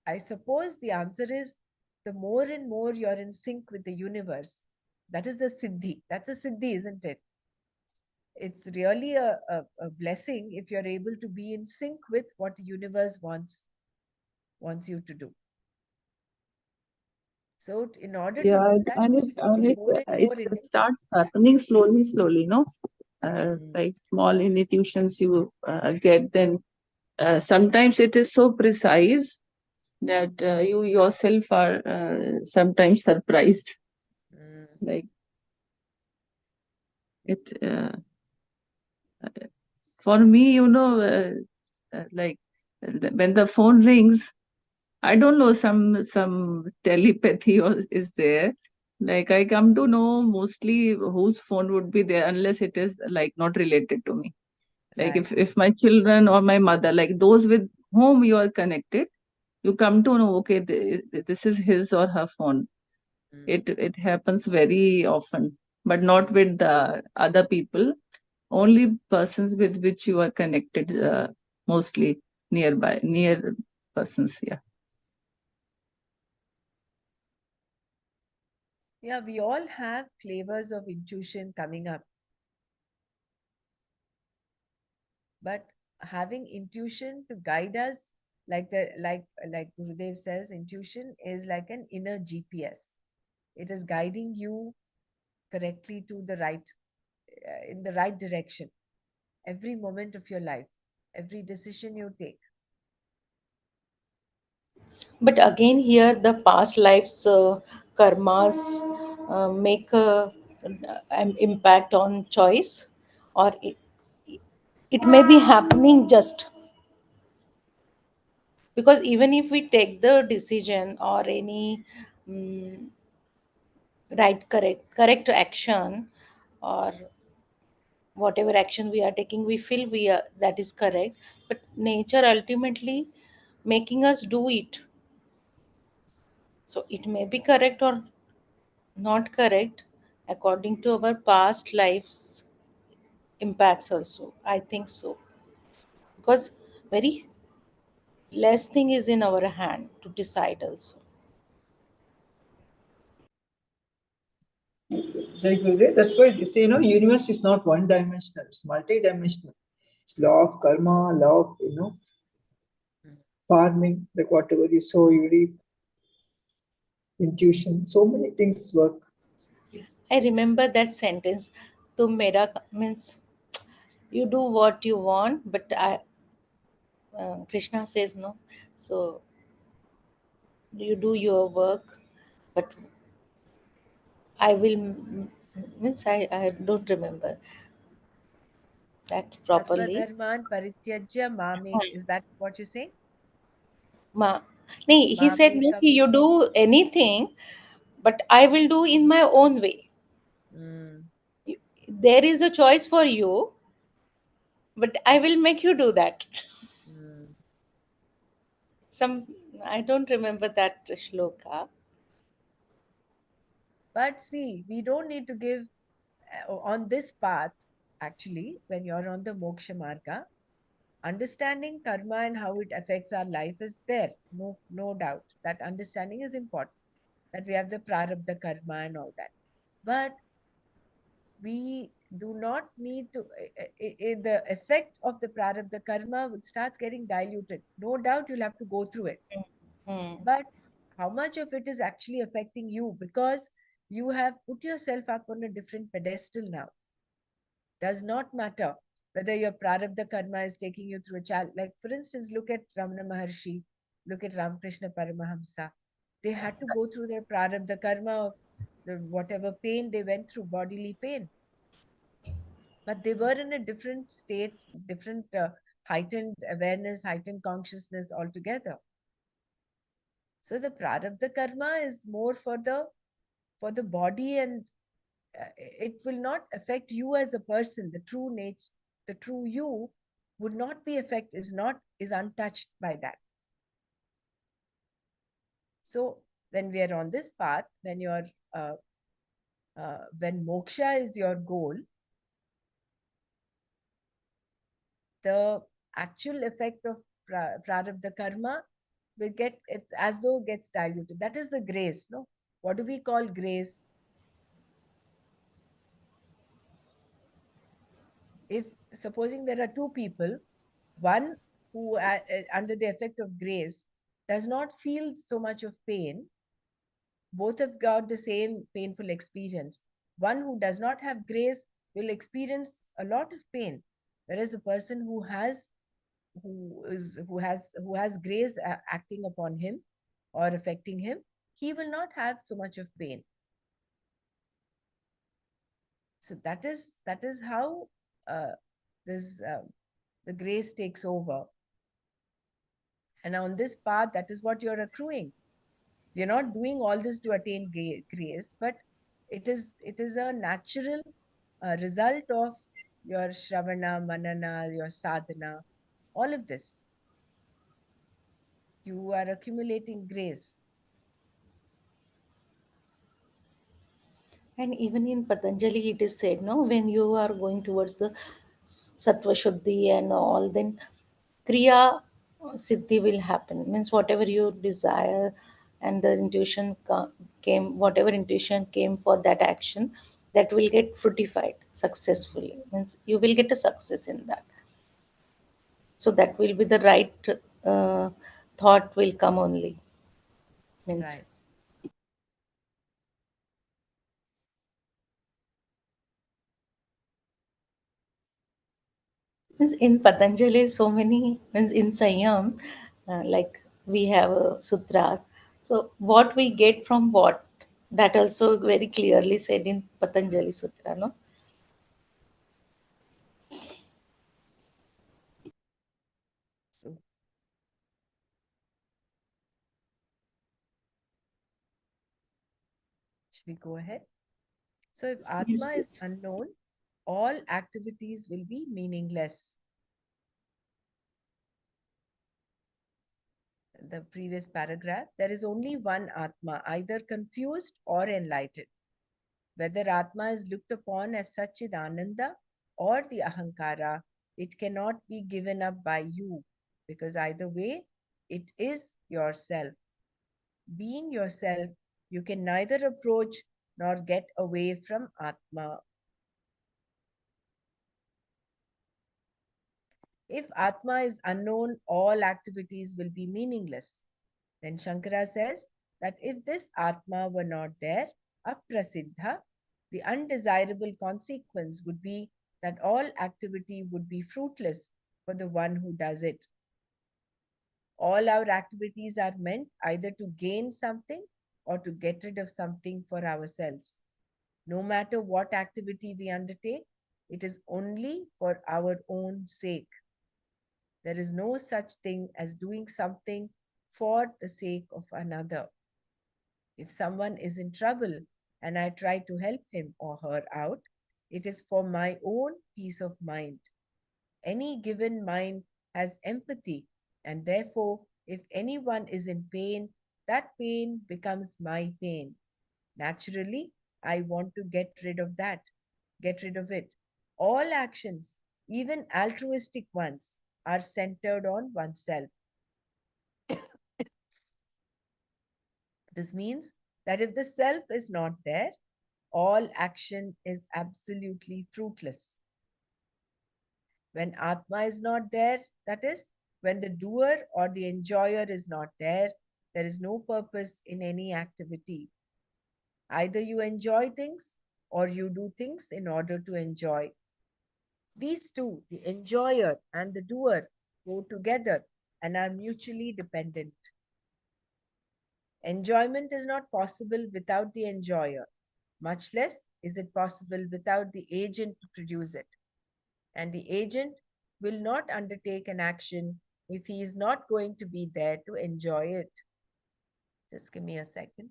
[SPEAKER 1] I suppose the answer is the more and more you're in sync with the universe. That is the siddhi. That's a siddhi, isn't it? It's really a blessing if you're able to be in sync with what the universe wants you to do. So in order to
[SPEAKER 3] Yeah,
[SPEAKER 1] do that,
[SPEAKER 3] and
[SPEAKER 1] we
[SPEAKER 3] it
[SPEAKER 1] should be more and
[SPEAKER 3] it
[SPEAKER 1] more in it.
[SPEAKER 3] starts happening slowly, slowly, no?
[SPEAKER 1] Mm,
[SPEAKER 3] Like small intuitions you get, then sometimes it is so precise that you yourself are sometimes surprised.
[SPEAKER 1] mm.
[SPEAKER 3] Like it, for me, like when the phone rings, I don't know, some telepathy or is there. Like I come to know mostly whose phone would be there, unless it is like not related to me. Like
[SPEAKER 1] Right.
[SPEAKER 3] if my children or my mother, like those with whom you are connected, you come to know, okay, this is his or her phone.
[SPEAKER 1] Mm,
[SPEAKER 3] It happens very often, but not
[SPEAKER 1] mm.
[SPEAKER 3] with the other people. Only persons with which you are connected, mostly near persons. Yeah.
[SPEAKER 1] Yeah, we all have flavors of intuition coming up, but having intuition to guide us, like Gurudev says, intuition is like an inner GPS. It is guiding you correctly to the right, in the right direction, every moment of your life, every decision you take.
[SPEAKER 2] But again, here the past lives karmas make an impact on choice, or it may be happening just because even if we take the decision or any mm, correct action, or whatever action we are taking, we feel we are that is correct, but nature ultimately making us do it. So it may be correct or not correct according to our past lives impacts also, I think so, because very less thing is in our hand to decide also.
[SPEAKER 4] Jai Gurudev. That's why they say, universe is not one dimensional, it's multi-dimensional. It's law of karma, law of,
[SPEAKER 1] Mm.
[SPEAKER 4] farming, like whatever you sow, you reap, intuition, so many things work. Yes.
[SPEAKER 2] I remember that sentence, tum mera means you do what you want, but Krishna says no, so you do your work, but I will means I don't remember that properly.
[SPEAKER 1] Sarvadharman parityajya mamek. Is that what you say?
[SPEAKER 2] Ma, nee, he said no,
[SPEAKER 1] Mamekam.
[SPEAKER 2] you do anything, but I will do in my own way.
[SPEAKER 1] Mm,
[SPEAKER 2] There is a choice for you, but I will make you do that.
[SPEAKER 1] mm.
[SPEAKER 2] Some I don't remember that shloka.
[SPEAKER 1] But see, we don't need to give on this path, actually, when you're on the moksha marga, understanding karma and how it affects our life is there. No doubt. That understanding is important. That we have the prarabdha karma and all that. But we do not need to, the effect of the prarabdha karma starts getting diluted. No doubt you'll have to go through it.
[SPEAKER 2] Hmm.
[SPEAKER 1] But how much of it is actually affecting you? Because you have put yourself up on a different pedestal now. Does not matter. whether your prarabdha karma is taking you through a child. Like, for instance, look at Ramana Maharshi, look at Ramakrishna Paramahamsa. They had to go through their prarabdha karma of whatever pain they went through, bodily pain. But they were in a different state, different heightened awareness, heightened consciousness altogether. So the prarabdha karma is more for the body, and it will not affect you as a person. The true nature, the true you would not be affected, is untouched by that. So when we are on this path, uh, when moksha is your goal, the actual effect of prarabdha karma will get, it's as though gets diluted. That is the grace, no? What do we call grace? If supposing there are two people, one who under the effect of grace does not feel so much of pain, both have got the same painful experience. One who does not have grace will experience a lot of pain, whereas the person who has grace acting upon him or affecting him, he will not have so much of pain. So that is how this the grace takes over. And on this path, that is what you're accruing. We're not doing all this to attain grace, but it is a natural result of your shravana, manana, your sadhana, all of this. You are accumulating grace.
[SPEAKER 2] And even in Patanjali, it is said, no, when you are going towards the Sattva Shuddhi and all, then Kriya Siddhi will happen. Means whatever you desire and the intuition came, whatever intuition came for that action, that will get fruitified successfully. Means you will get a success in that. So that will be the right uh, thought will come only. Means
[SPEAKER 1] Right.
[SPEAKER 2] Means in Patanjali, so many means in Sanyam, like we have sutras. So what we get from what, that also very clearly said in Patanjali Sutra, no?
[SPEAKER 1] So should we go ahead? So if
[SPEAKER 2] Yes,
[SPEAKER 1] Atma is
[SPEAKER 2] please.
[SPEAKER 1] unknown, all activities will be meaningless. The previous paragraph, there is only one Atma, either confused or enlightened. Whether Atma is looked upon as Satchidananda or the Ahankara, it cannot be given up by you, because either way, it is yourself. Being yourself, you can neither approach nor get away from Atma. If Atma is unknown, all activities will be meaningless. Then Shankara says that if this Atma were not there, aprasiddha, the undesirable consequence would be that all activity would be fruitless for the one who does it. All our activities are meant either to gain something or to get rid of something for ourselves. No matter what activity we undertake, it is only for our own sake. There is no such thing as doing something for the sake of another. If someone is in trouble and I try to help him or her out, it is for my own peace of mind. Any given mind has empathy, and therefore, if anyone is in pain, that pain becomes my pain. Naturally, I want to get rid of it. All actions, even altruistic ones, are centered on oneself. This means that if the self is not there, all action is absolutely fruitless. When Atma is not there, that is, when the doer or the enjoyer is not there is no purpose in any activity. Either you enjoy things or you do things in order to enjoy. These two, the enjoyer and the doer, go together and are mutually dependent. Enjoyment is not possible without the enjoyer, much less is it possible without the agent to produce it. And the agent will not undertake an action if he is not going to be there to enjoy it. Just give me a second.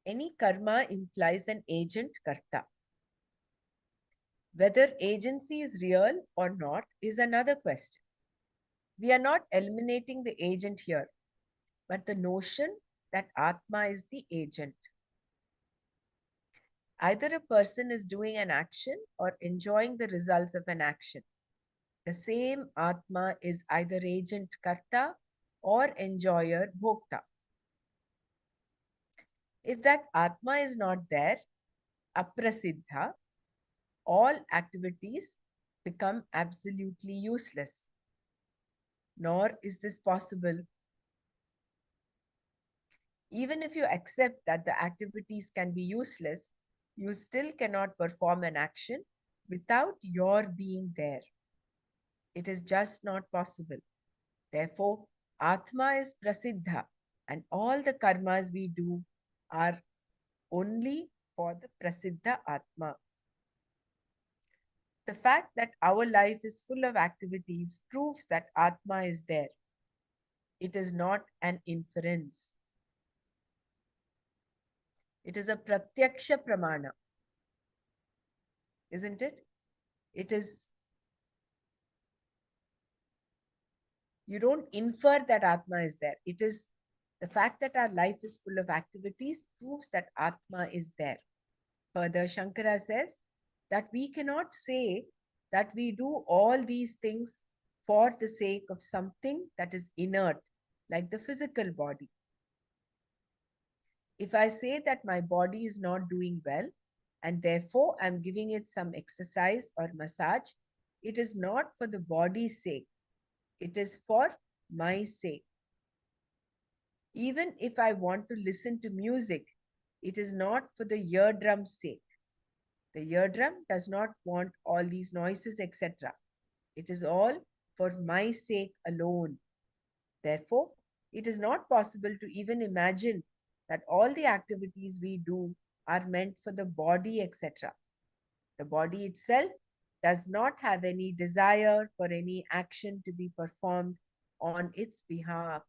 [SPEAKER 1] Any karma implies an agent karta. Whether agency is real or not is another question. We are not eliminating the agent here, but the notion that Atma is the agent. Either a person is doing an action or enjoying the results of an action. The same Atma is either agent karta or enjoyer bhokta. If that Atma is not there, aprasiddha, all activities become absolutely useless. Nor is this possible. Even if you accept that the activities can be useless, you still cannot perform an action without your being there. It is just not possible. Therefore, Atma is prasiddha, and all the karmas we do are only for the prasiddha Atma. The fact that our life is full of activities proves that Atma is there. It is not an inference. It is a pratyaksha pramana, isn't it? It is, you don't infer that Atma is there. It is the fact that our life is full of activities proves that Atma is there. Further, Shankara says that we cannot say that we do all these things for the sake of something that is inert, like the physical body. If I say that my body is not doing well, and therefore I'm giving it some exercise or massage, it is not for the body's sake, it is for my sake. Even if I want to listen to music, it is not for the eardrum's sake. The eardrum does not want all these noises, etc. It is all for my sake alone. Therefore, it is not possible to even imagine that all the activities we do are meant for the body, etc. The body itself does not have any desire for any action to be performed on its behalf.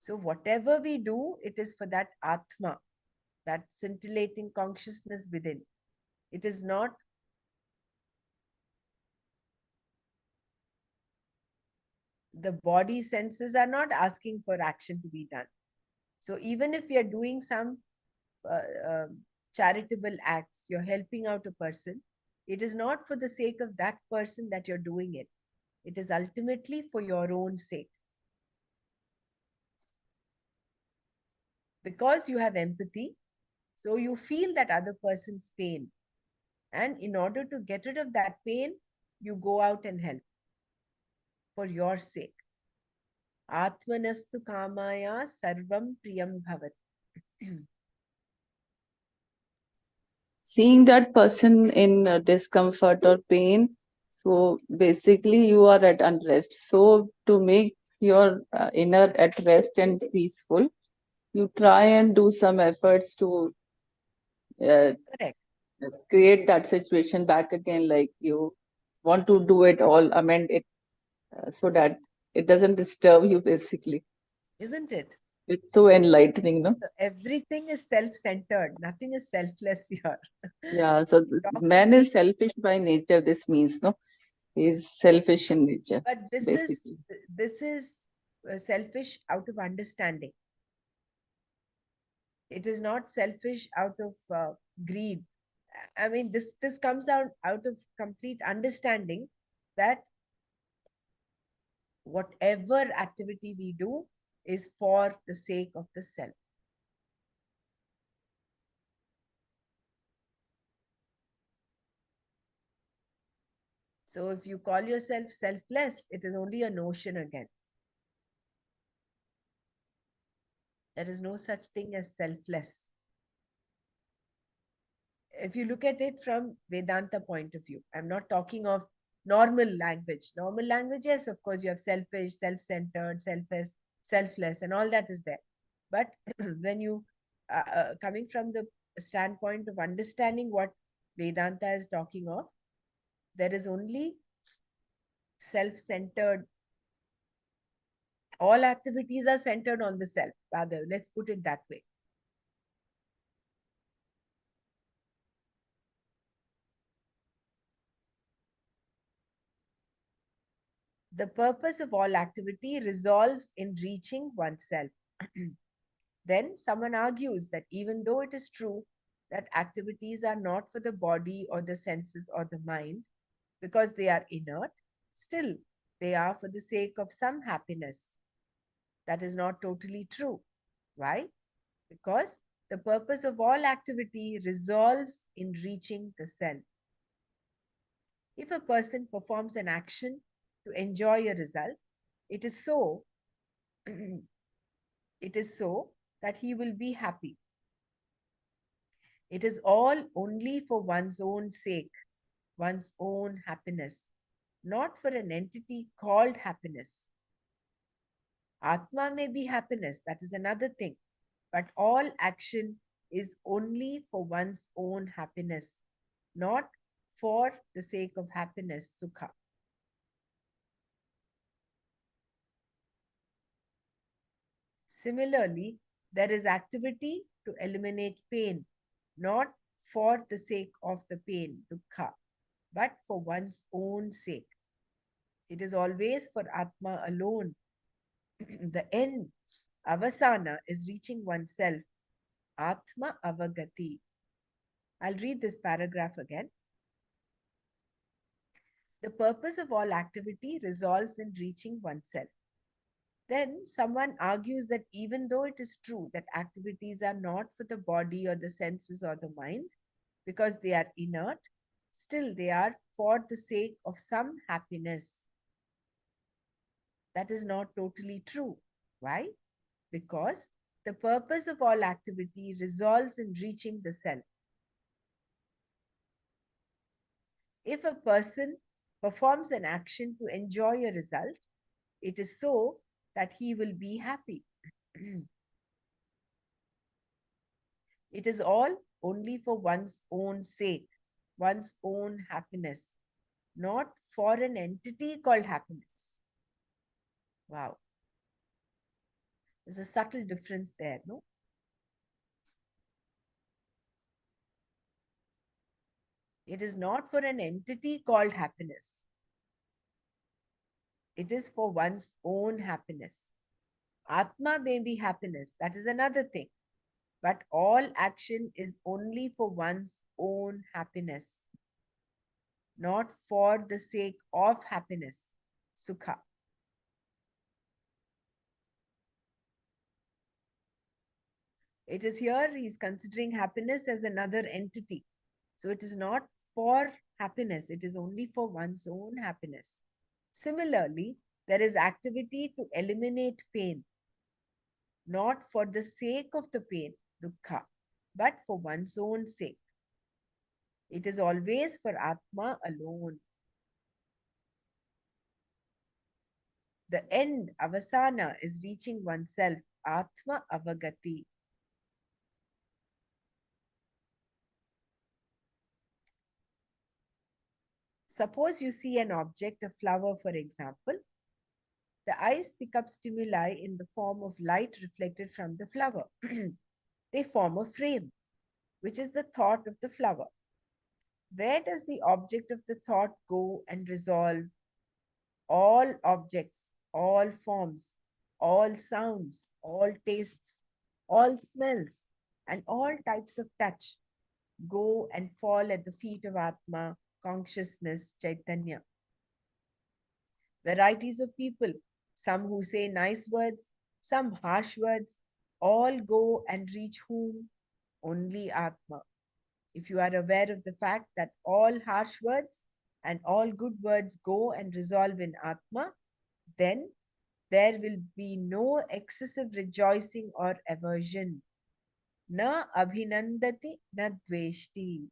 [SPEAKER 1] So, whatever we do, it is for that Atma, that scintillating consciousness within. It is not the body senses are not asking for action to be done. So even if you're doing some charitable acts, you're helping out a person, it is not for the sake of that person that you're doing it. It is ultimately for your own sake. Because you have empathy, so you feel that other person's pain. And in order to get rid of that pain, you go out and help for your sake. Atmanastu kamaya sarvam priyam bhavat.
[SPEAKER 3] Seeing that person in discomfort or pain, so basically you are at unrest. So to make your inner at rest and peaceful, you try and do some efforts to
[SPEAKER 1] Correct.
[SPEAKER 3] create that situation back again, like you want to do it all, amend it, so that it doesn't disturb you basically.
[SPEAKER 1] Isn't it?
[SPEAKER 3] It's so enlightening, no?
[SPEAKER 1] So everything is self-centered. Nothing is selfless here.
[SPEAKER 3] Yeah, so
[SPEAKER 1] Talk to
[SPEAKER 3] man is
[SPEAKER 1] me,
[SPEAKER 3] selfish by nature, this means, no? He's selfish in nature,
[SPEAKER 1] but
[SPEAKER 3] basically.
[SPEAKER 1] this is selfish out of understanding. It is not selfish out of greed I mean, this comes out of complete understanding that whatever activity we do is for the sake of the self. So if you call yourself selfless, it is only a notion again. There is no such thing as selfless. If you look at it from Vedanta point of view, I'm not talking of normal language. Normal language, yes, of course, you have selfish, self-centered, selfless, and all that is there. But when you coming from the standpoint of understanding what Vedanta is talking of, there is only self-centered. All activities are centered on the self. Rather, let's put it that way. The purpose of all activity resolves in reaching oneself. Then someone argues that even though it is true that activities are not for the body or the senses or the mind because they are inert, still they are for the sake of some happiness. That is not totally true. Why? Because the purpose of all activity resolves in reaching the self. If a person performs an action to enjoy a result, it is so it is so that he will be happy. It is all only for one's own sake, one's own happiness, not for an entity called happiness. Atma may be happiness, that is another thing, but all action is only for one's own happiness, not for the sake of happiness, sukha. Similarly, there is activity to eliminate pain, not for the sake of the pain, dukkha, but for one's own sake. It is always for Atma alone. The end, avasana, is reaching oneself, Atma avagati. I'll read this paragraph again. The purpose of all activity resolves in reaching oneself. Then someone argues that even though it is true that activities are not for the body or the senses or the mind, because they are inert, still they are for the sake of some happiness. That is not totally true. Why? Because the purpose of all activity resolves in reaching the self. If a person performs an action to enjoy a result, it is so that he will be happy. It is all only for one's own sake, one's own happiness, not for an entity called happiness. Wow. There's a subtle difference there, no? It is not for an entity called happiness. It is for one's own happiness. Atma may be happiness, that is another thing. But all action is only for one's own happiness, not for the sake of happiness, sukha. It is here he's considering happiness as another entity. So it is not for happiness, it is only for one's own happiness. Similarly, there is activity to eliminate pain, not for the sake of the pain, dukkha, but for one's own sake. It is always for Atma alone. The end, avasana, is reaching oneself, Atma avagati. Suppose you see an object, a flower for example. The eyes pick up stimuli in the form of light reflected from the flower. They form a frame, which is the thought of the flower. Where does the object of the thought go and resolve? All objects, all forms, all sounds, all tastes, all smells, and all types of touch go and fall at the feet of Atma, consciousness, Chaitanya. Varieties of people, some who say nice words, some harsh words, all go and reach whom? Only Atma. If you are aware of the fact that all harsh words and all good words go and resolve in Atma, then there will be no excessive rejoicing or aversion. Na abhinandati na dveshti.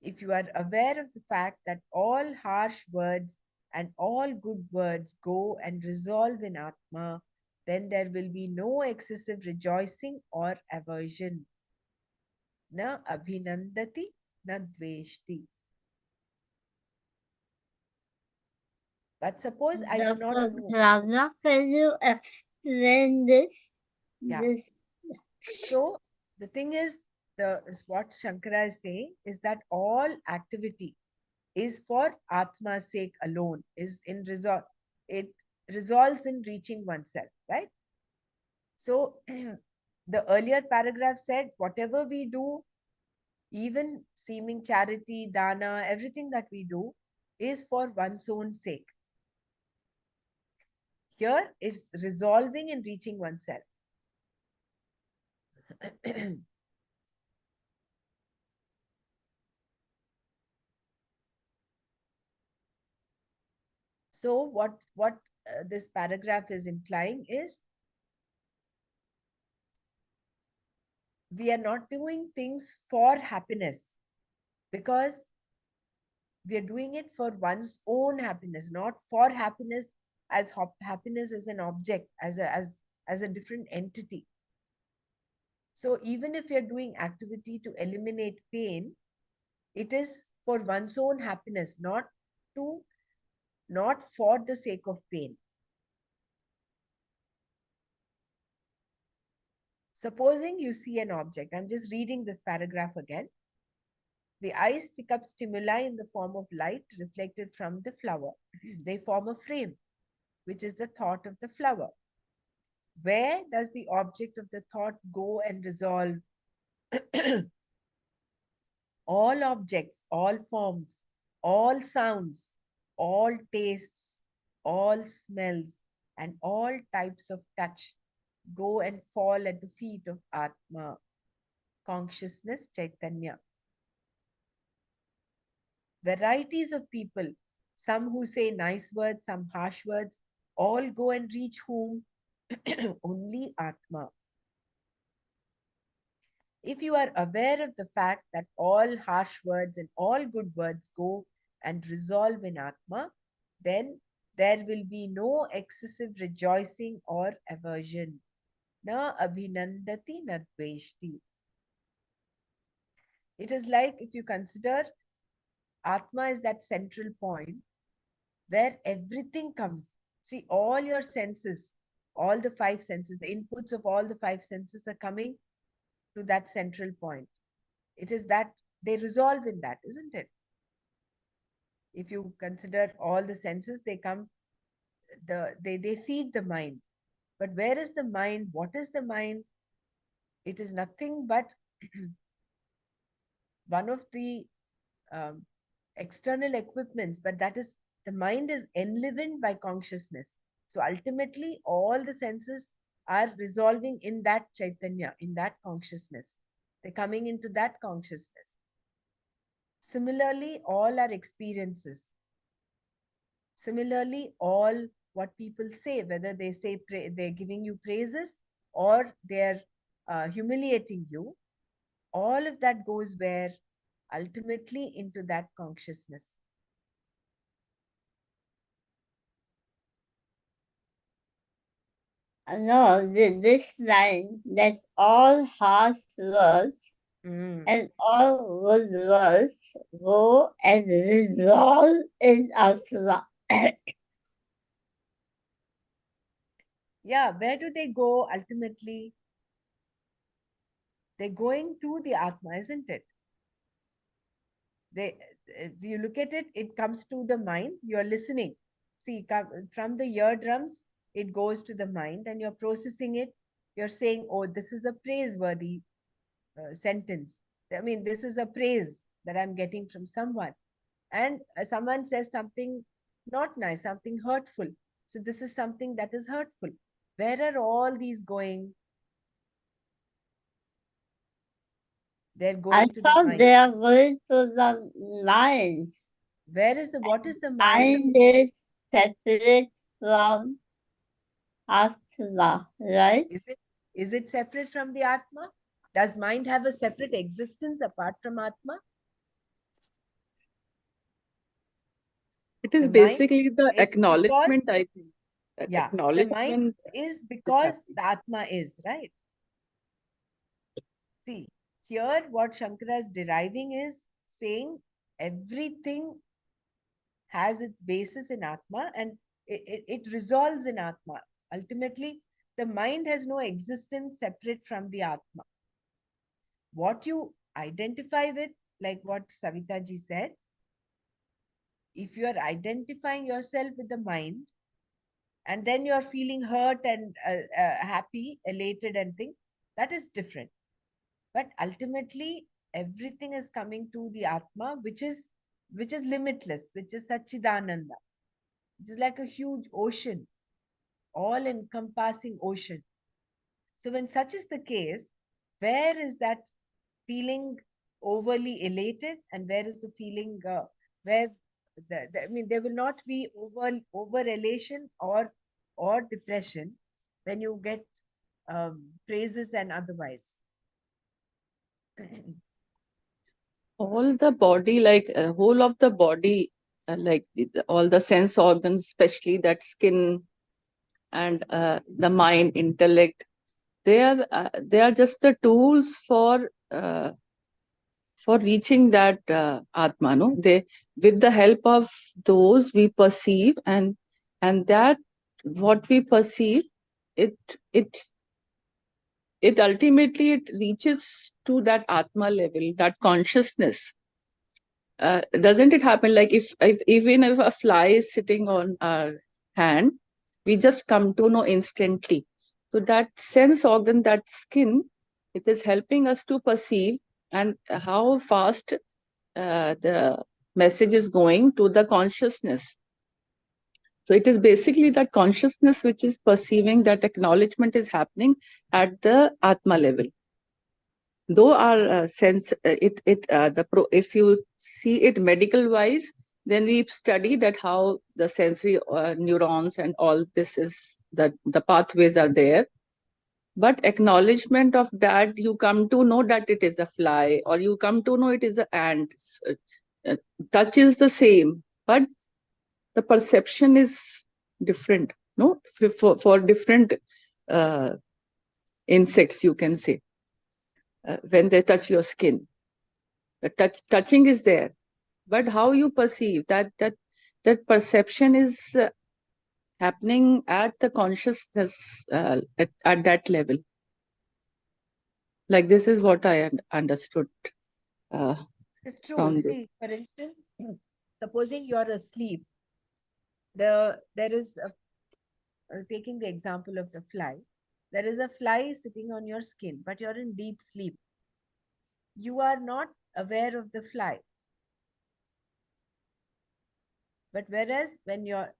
[SPEAKER 1] If you are aware of the fact that all harsh words and all good words go and resolve in Atma, then there will be no excessive rejoicing or aversion. Na abhinandati na dveshti. But suppose I do not
[SPEAKER 5] Dr.
[SPEAKER 1] know.
[SPEAKER 5] Bhavna, can you explain this?
[SPEAKER 1] Yeah.
[SPEAKER 5] This
[SPEAKER 1] So the thing is what Shankara is saying is that all activity is for Atma's sake alone, is in result, it resolves in reaching oneself, right? So the earlier paragraph said, whatever we do, even seeming charity, dana, everything that we do is for one's own sake. Here is resolving and reaching oneself. So what this paragraph is implying is we are not doing things for happiness, because we are doing it for one's own happiness, not for happiness as happiness as an object, as a different entity. So even if you're doing activity to eliminate pain, it is for one's own happiness, not for the sake of pain. Supposing you see an object, I'm just reading this paragraph again. The eyes pick up stimuli in the form of light reflected from the flower. They form a frame, which is the thought of the flower. Where does the object of the thought go and resolve? All objects, all forms, all sounds, all tastes, all smells, and all types of touch go and fall at the feet of Atma, consciousness, Chaitanya. Varieties of people, some who say nice words, some harsh words, all go and reach whom? Only Atma. If you are aware of the fact that all harsh words and all good words go and resolve in Atma, then there will be no excessive rejoicing or aversion. Na abhinandati na dveshti. It is like if you consider Atma is that central point where everything comes. See, all your senses, all the five senses, the inputs of all the five senses are coming to that central point. It is that they resolve in that, isn't it? If you consider all the senses, they come, they feed the mind. But where is the mind? What is the mind? It is nothing but one of the um, external equipments, but that is, the mind is enlivened by consciousness. So ultimately, all the senses are resolving in that Chaitanya, in that consciousness. They're coming into that consciousness. Similarly, all our experiences. Similarly, all what people say, whether they say they're giving you praises or they're humiliating you, all of that goes where? Ultimately into that consciousness.
[SPEAKER 5] no, this line that all harsh words
[SPEAKER 1] Mm.
[SPEAKER 5] and all good words go and resolve in Atma.
[SPEAKER 1] Yeah, where do they go ultimately? They're going to the Atma, isn't it? They, if you look at it, it comes to the mind, you're listening. See, from the eardrums, it goes to the mind and you're processing it. you're saying, oh, this is a praiseworthy sentence. I mean, this is a praise that I'm getting from someone. And someone says something not nice, something hurtful. So this is something that is hurtful. Where are all these going? They're
[SPEAKER 5] I
[SPEAKER 1] going to the
[SPEAKER 5] thought
[SPEAKER 1] mind.
[SPEAKER 5] they are going to the mind.
[SPEAKER 1] Where is the, what is the mind?
[SPEAKER 5] Mind is separate from Atma, right?
[SPEAKER 1] Is it separate from the Atma? Does mind have a separate existence apart from Atma?
[SPEAKER 3] It is
[SPEAKER 1] The mind
[SPEAKER 3] basically the
[SPEAKER 1] is because,
[SPEAKER 3] acknowledgement, I think. That
[SPEAKER 1] yeah, the mind
[SPEAKER 3] acknowledgement
[SPEAKER 1] is
[SPEAKER 3] is
[SPEAKER 1] because
[SPEAKER 3] happening.
[SPEAKER 1] the Atma is, right? See, here what Shankara is deriving is saying everything has its basis in Atma and it resolves in Atma. Ultimately, the mind has no existence separate from the Atma. What you identify with, like what Savita ji said, if you are identifying yourself with the mind and then you're feeling hurt and happy, elated and thing, that is different. But ultimately, everything is coming to the Atma, which is limitless, which is Sachidananda. It is like a huge ocean, all encompassing ocean. So when such is the case, where is that feeling overly elated and where is the feeling where I mean there will not be over elation or depression when you get praises and otherwise.
[SPEAKER 3] All the body, like whole of the body, like all the sense organs, especially that skin and the mind, intellect, they are just the tools for reaching that atma. No, they, with the help of those we perceive, and that what we perceive, it it it ultimately it reaches to that atma level, that consciousness. Doesn't it happen like if even if a fly is sitting on our hand, we just come to know instantly. So that sense organ, that skin, it is helping us to perceive and how fast the message is going to the consciousness. So it is basically that consciousness which is perceiving that acknowledgement is happening at the atma level. Though our sense if you see it medical wise, then we study that how the sensory neurons and all this is, that the pathways are there. But acknowledgement of that, you come to know that it is a fly or you come to know it is an ant. uh, Touch is the same, but the perception is different, no, for different uh, insects, you can say. When they touch your skin, the touching is there, but how you perceive that perception is happening at the consciousness, at that level. Like this is what I understood uh,
[SPEAKER 1] It's true.
[SPEAKER 3] from this.
[SPEAKER 1] See, for instance, supposing you're asleep, there is taking the example of the fly. There is a fly sitting on your skin, but you're in deep sleep. You are not aware of the fly. But whereas when you're,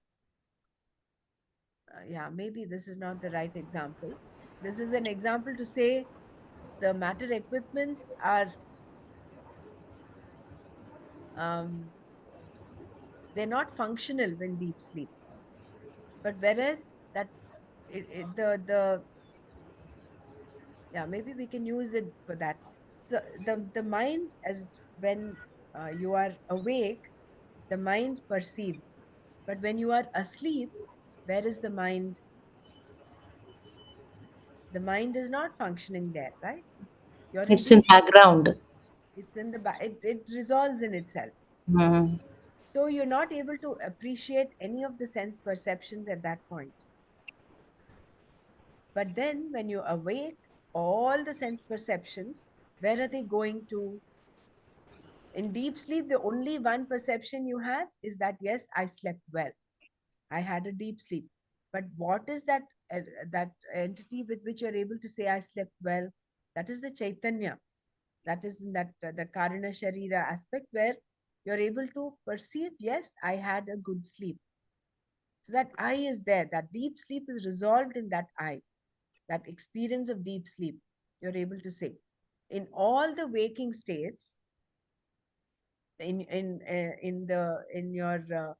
[SPEAKER 1] yeah, maybe this is not the right example. This is an example to say the matter equipments are, um, they're not functional when deep sleep. But whereas that the yeah, maybe we can use it for that. So the mind, as when you are awake, the mind perceives. But when you are asleep, where is the mind? The mind is not functioning there, right? You're in
[SPEAKER 2] It's in
[SPEAKER 1] deep sleep.
[SPEAKER 2] background.
[SPEAKER 1] It's in the it resolves in itself.
[SPEAKER 2] Mm.
[SPEAKER 1] So you're not able to appreciate any of the sense perceptions at that point. But then when you awake, all the sense perceptions, where are they going to? In deep sleep, the only one perception you have is that, yes, I slept well. I had a deep sleep. But what is that that entity with which you're able to say, I slept well, that is the Chaitanya. That is in that the Karana Sharira aspect where you're able to perceive, yes, I had a good sleep. So that I is there. That deep sleep is resolved in that I, that experience of deep sleep. You're able to say. In all the waking states, in the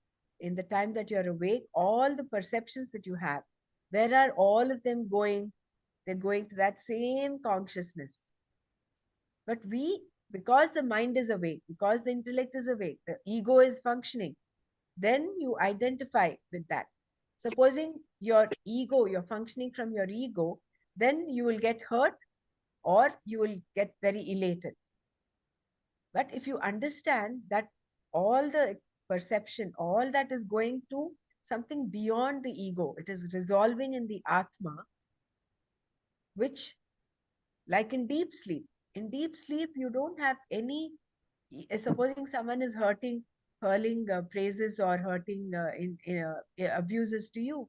[SPEAKER 1] time that you're awake, all the perceptions that you have, there are all of them going, they're going to that same consciousness. But we, because the mind is awake, because the intellect is awake, the ego is functioning, then you identify with that. Supposing your ego, you're functioning from your ego, then you will get hurt or you will get very elated. But if you understand that all the perception, all that is going to something beyond the ego, it is resolving in the Atma, which, like in deep sleep, you don't have any, supposing someone is hurling praises or hurting abuses to you.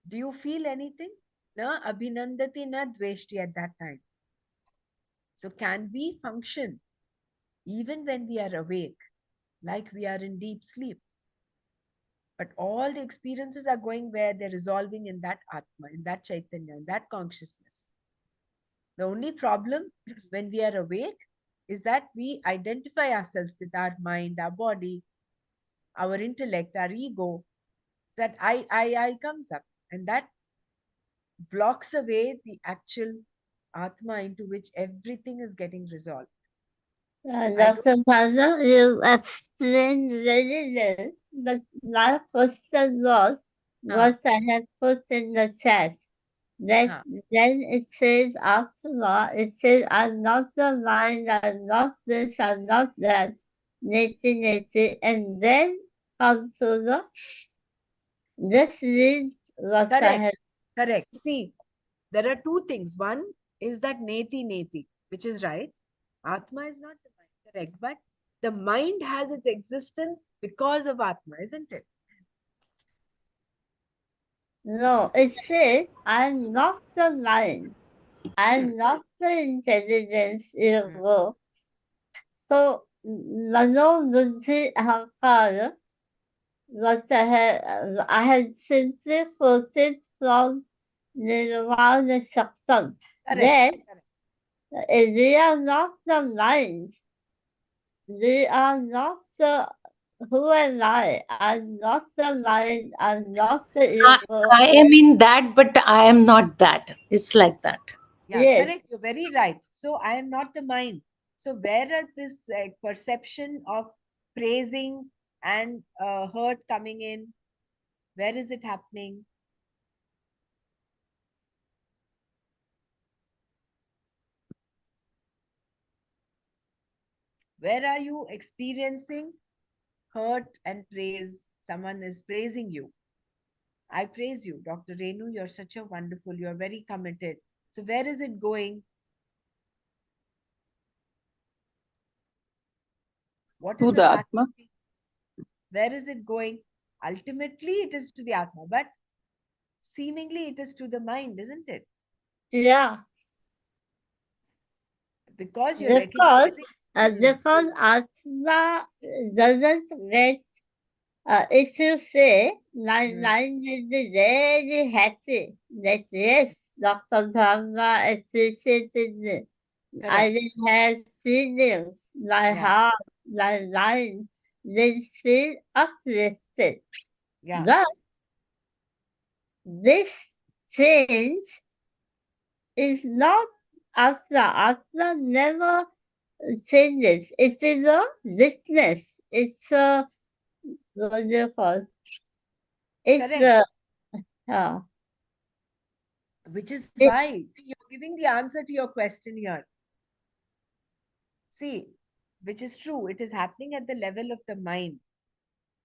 [SPEAKER 1] Do you feel anything? Na abhinandati na dveshti at that time. So can we function even when we are awake, like we are in deep sleep? But all the experiences are going where they're resolving in that Atma, in that Chaitanya, in that consciousness. The only problem when we are awake is that we identify ourselves with our mind, our body, our intellect, our ego, that I comes up. And that blocks away the actual Atma into which everything is getting resolved. I don't,
[SPEAKER 5] Dr. Father, you explained very well, but my question was
[SPEAKER 1] huh,
[SPEAKER 5] what I had put in the chat. That
[SPEAKER 1] huh,
[SPEAKER 5] then it says after it says I'm not the mind, I'm not this, I'm not that, nitty, and then come to the this is what I had.
[SPEAKER 1] correct, correct. See, there are two things. One is that neti, which is right. Atma is not the mind, correct. But the mind has its existence because of Atma, isn't it?
[SPEAKER 5] No, it says I'm not the mind.
[SPEAKER 1] Hmm,
[SPEAKER 5] I'm not the intelligence
[SPEAKER 1] hmm.
[SPEAKER 5] ego. So, Mano Ahankara, what I had simply quoted from Nirvana Shaktam.
[SPEAKER 1] Correct,
[SPEAKER 5] Then,
[SPEAKER 1] correct,
[SPEAKER 5] they are not the mind. They are not the who am I? I'm not the mind. I'm not the
[SPEAKER 2] I,
[SPEAKER 5] ego.
[SPEAKER 2] I am in that, but I am not that. It's like that.
[SPEAKER 1] yeah,
[SPEAKER 5] Yes,
[SPEAKER 1] correct. You're very right. So I am not the mind. So where is this perception of praising and hurt coming in? Where is it happening? Where are you experiencing hurt and praise? Someone is praising you. I praise you, Dr. Renu. You're such a wonderful, you're very committed. So, where is it going? What is
[SPEAKER 3] To
[SPEAKER 1] the
[SPEAKER 3] the Atma.
[SPEAKER 1] activity? Where is it going? Ultimately, it is to the Atma, but seemingly it is to the mind, isn't it?
[SPEAKER 5] yeah.
[SPEAKER 1] Because you're
[SPEAKER 5] Because
[SPEAKER 1] recognizing. Hmm,
[SPEAKER 5] because Atma doesn't get if you say
[SPEAKER 1] hmm,
[SPEAKER 5] nine is very happy that yes, Dr. Dharma appreciated me. I
[SPEAKER 1] correct.
[SPEAKER 5] didn't have feelings, my
[SPEAKER 1] Yeah,
[SPEAKER 5] heart, my mind, they feel uplifted.
[SPEAKER 1] yeah,
[SPEAKER 5] But this change is not Atma. Atma never changes. It is a witness. It's a what do you call? It's
[SPEAKER 1] correct.
[SPEAKER 5] a uh,
[SPEAKER 1] Which is
[SPEAKER 5] it,
[SPEAKER 1] why, see, you're giving the answer to your question here. See, which is true, it is happening at the level of the mind.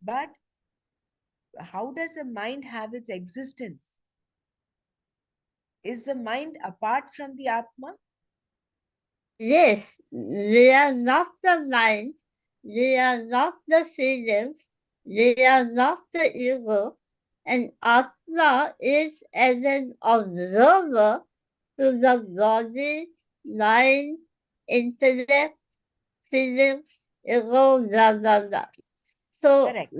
[SPEAKER 1] But how does the mind have its existence? Is the mind apart from the Atma?
[SPEAKER 5] yes, they are not the mind, they are not the feelings, they are not the ego. And Atma is as an observer to the body, mind, intellect, feelings, ego, blah, blah, blah. So
[SPEAKER 1] Correct.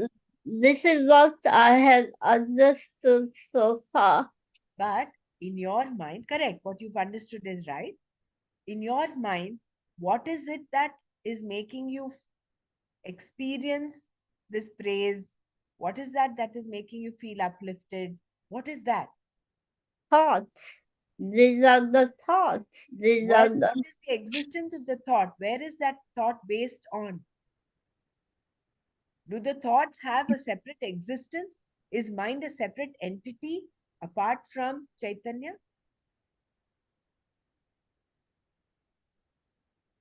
[SPEAKER 5] this is what I have understood so far.
[SPEAKER 1] But in your mind, correct, what you've understood is right. In your mind, what is it that is making you experience this praise? What is that that is making you feel uplifted? What is that?
[SPEAKER 5] Thoughts. These are the thoughts. These are
[SPEAKER 1] What
[SPEAKER 5] the
[SPEAKER 1] is the existence of the thought? Where is that thought based on? Do the thoughts have a separate existence? Is mind a separate entity apart from Chaitanya?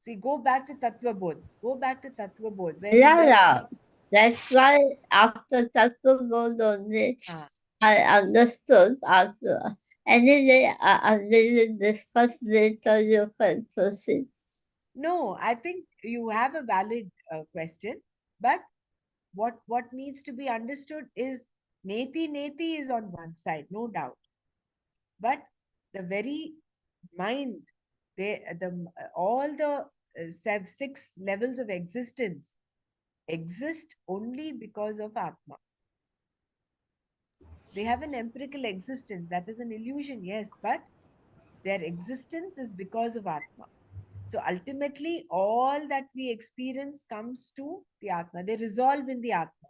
[SPEAKER 1] See, go back to Tattva Bodh. Go back to Tattva Bodh, where we learn.
[SPEAKER 5] yeah. That's why after Tattva Bodh only
[SPEAKER 1] Ah,
[SPEAKER 5] I understood after. Anyway, I will discuss later. You can proceed.
[SPEAKER 1] no, I think you have a valid question, but what needs to be understood is neti is on one side, no doubt, but the very mind, the all the six levels of existence exist only because of Atma. They have an empirical existence. That is an illusion, yes, but their existence is because of Atma. So ultimately, all that we experience comes to the Atma. They resolve in the Atma,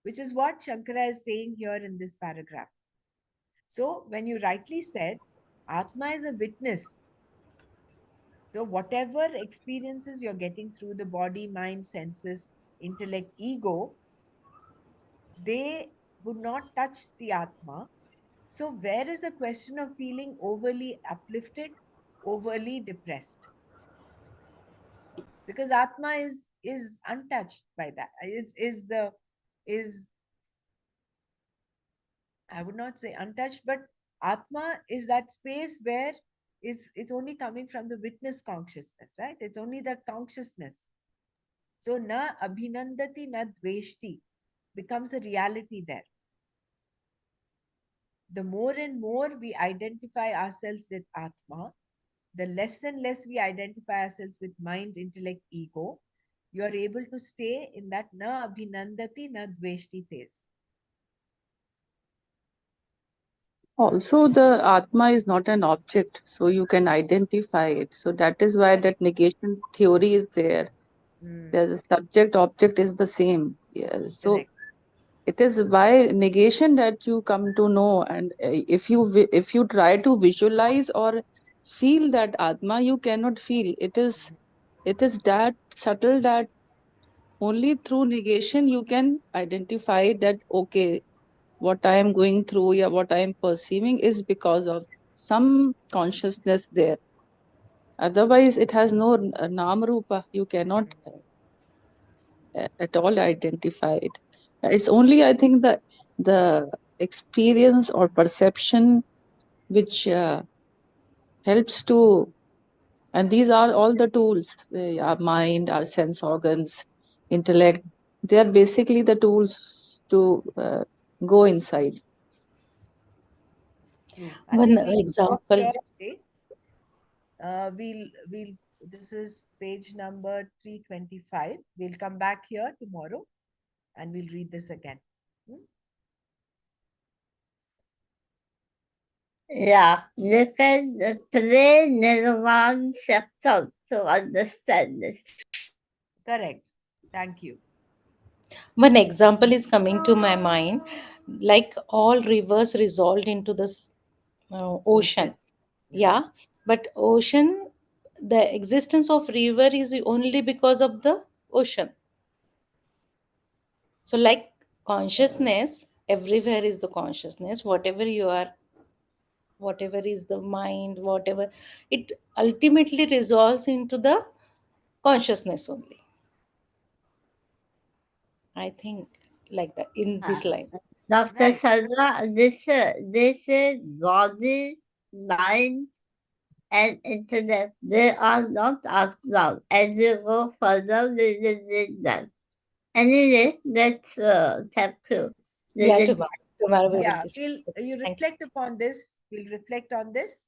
[SPEAKER 1] which is what Shankara is saying here in this paragraph. So when you rightly said, Atma is a witness. So whatever experiences you're getting through the body, mind, senses, intellect, ego, they would not touch the Atma. So where is the question of feeling overly uplifted, overly depressed? Because Atma is untouched by that. Is I would not say untouched, but Atma is that space where it's only coming from the witness consciousness, right? It's only that consciousness. So na abhinandati na dveshti becomes a reality there. The more and more we identify ourselves with Atma, the less and less we identify ourselves with mind, intellect, ego, you are able to stay in that na abhinandati na dveshti phase.
[SPEAKER 3] Also, the Atma is not an object, so you can identify it. So that is why that negation theory is there.
[SPEAKER 1] Mm,
[SPEAKER 3] There's a subject, object is the same. Yes. So
[SPEAKER 1] correct.
[SPEAKER 3] it is by negation that you come to know. And if you try to visualize or feel that Atma, you cannot feel. It is that subtle that only through negation you can identify that, okay, what I am going through, yeah, what I am perceiving is because of some consciousness there. Otherwise, it has no naam rupa. You cannot at all identify it. It's only, I think, the experience or perception which helps to, and these are all the tools, our mind, our sense organs, intellect. They are basically the tools to go inside.
[SPEAKER 1] True. I
[SPEAKER 2] One
[SPEAKER 1] think we'll stop
[SPEAKER 2] example.
[SPEAKER 1] here today. We'll this is page number 325. We'll come back here tomorrow and we'll read this again. Hmm?
[SPEAKER 5] Yeah, you can play Nirvan section to understand this.
[SPEAKER 1] Correct. Thank you.
[SPEAKER 2] One example is coming to my mind, like all rivers resolved into this
[SPEAKER 1] Ocean.
[SPEAKER 2] ocean.
[SPEAKER 1] Hmm.
[SPEAKER 2] Yeah, but ocean, the existence of river is only because of the ocean. So, like consciousness, everywhere is the consciousness. Whatever you are, whatever is the mind, whatever, it ultimately resolves into the consciousness only. I think like that in
[SPEAKER 5] Uh,
[SPEAKER 2] this line.
[SPEAKER 5] Dr.
[SPEAKER 1] Right.
[SPEAKER 5] Sandra, this is body, mind, and intellect. They are not as long. As you go further, we will read them. Anyway, let's thank you.
[SPEAKER 2] Yeah,
[SPEAKER 5] This is
[SPEAKER 2] tomorrow. Tomorrow we will
[SPEAKER 1] Yeah,
[SPEAKER 2] discuss.
[SPEAKER 1] you
[SPEAKER 2] Thank you.
[SPEAKER 1] reflect upon this. We'll reflect on this,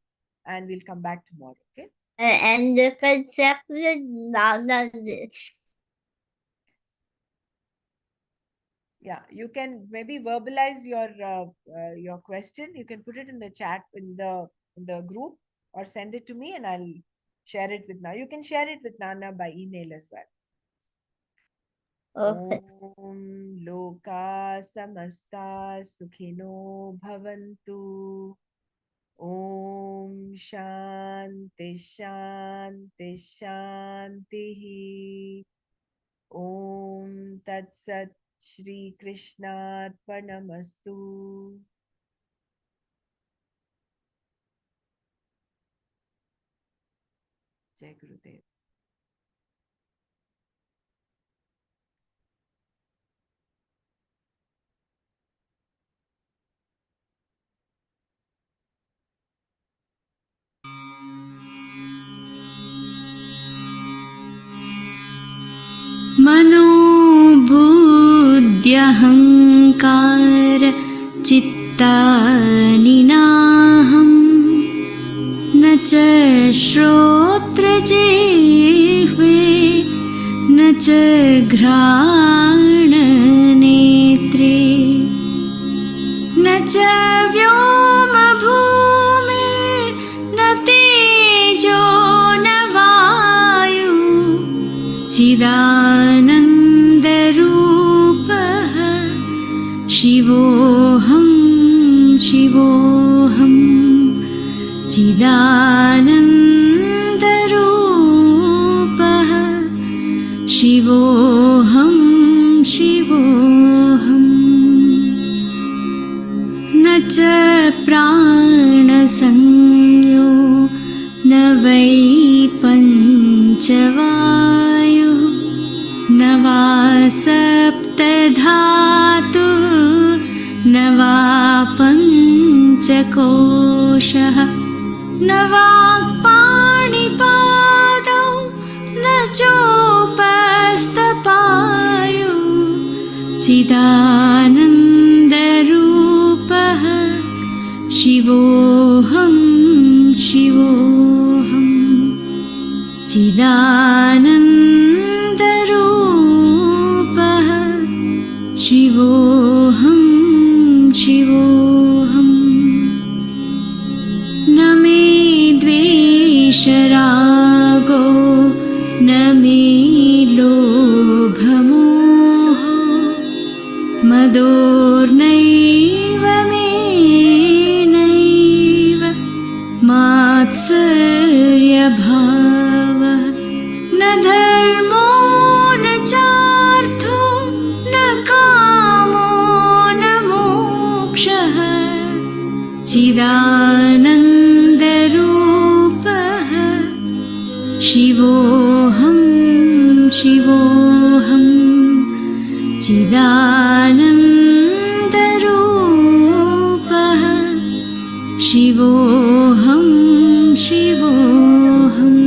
[SPEAKER 1] and we'll come back tomorrow. Okay.
[SPEAKER 5] And you can check the Nana list.
[SPEAKER 1] Yeah, you can maybe verbalize your question. You can put it in the chat in the group, or send it to me, and I'll share it with Nana. You can share it with Nana by email as well.
[SPEAKER 5] Okay.
[SPEAKER 1] Om Loka Samasta Sukhino Bhavantu. Om Shanti Shanti Shanti. Om Tat Sat Shri Krishnarpanamastu. Jai Gurudev.
[SPEAKER 6] मनोबुद्ध्यहङ्कार चित्तानि नाहं न च श्रोत्रजिह्वे न च घ्राणनेत्रे न च व्योमभूमिर्न तेजो न वायु चिदानन्दरूपः शिवोऽहं शिवोऽहं चिदानन्दरूपः शिवोऽहं शिवोऽहम् न च प्राणसंज्ञो न वै पञ्चवायुः न वा सप्तधातु न वा पञ्चकोशः न वाक्पाणिपादौ न चोपस्थपायु चिदानन्दरूपः शिवोऽहं शिवोऽहं चिदानन्दरूपः शिवोऽहं शिवोऽहम् न मे द्वेषरागो न मे लोभमोहो मदोर्नैव मे नैव मात्सर्यभावः न धर्मो न चार्थो न कामो न मोक्षः चिदानन्दरूपः शिवोऽहं शिवोऽहं चिदानन्दरूपः शिवोऽहं शिवोऽहम्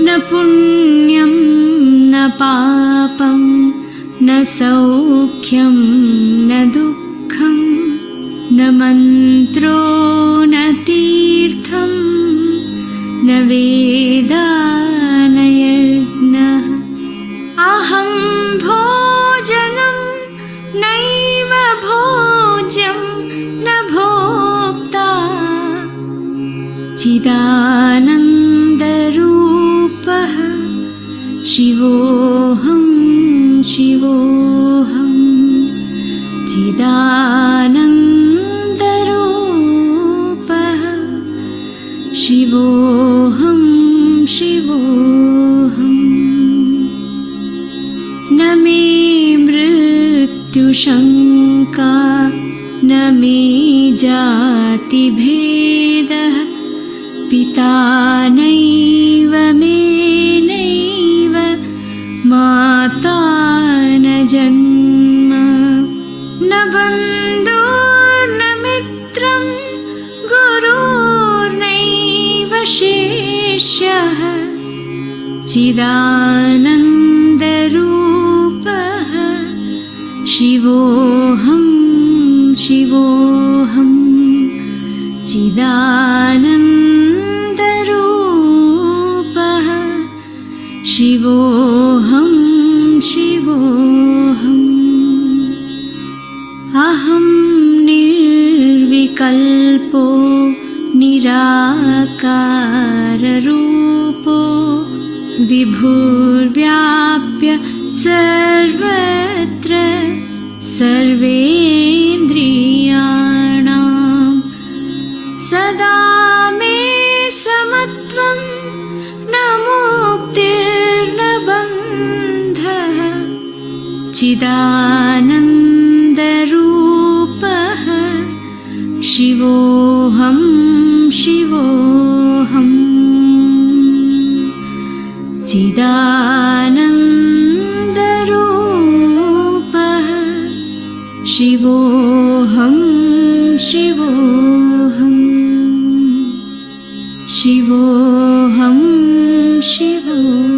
[SPEAKER 6] न पुण्यं न पापं न सौख्यं न दुःखं न मन्त्रो न तीर्थं न वेदा न यज्ञः अहं भोजनं नैव भोज्यं न भोक्ता चिदानन्दरूपः शिवोऽहं शिवोऽहं चिदानन्दरूपः शिवोऽहं शिवोऽहम् न मे मृत्युशङ्का न मे जातिभेदः पिता नैव मे नैव माता न जन्म न बन्धुर्न मित्रं चिदानन्दरूपः शिवोऽहं शिवोऽहं चिदानन्दरूपः शिवोऽहं शिवोऽहम् अहं निर्विकल्पो निराकाररूपो विभुर्व्याप्य सर्वत्र सर्वेन्द्रियाणां सदा मे समत्वं न मुक्तिर्न बन्धः चिदानन्दरूपः शिवोऽहं शिवोऽहम् चिदानन्दरूपः शिवोऽहं शिवोऽहं शिवोऽहं शिवोऽहम्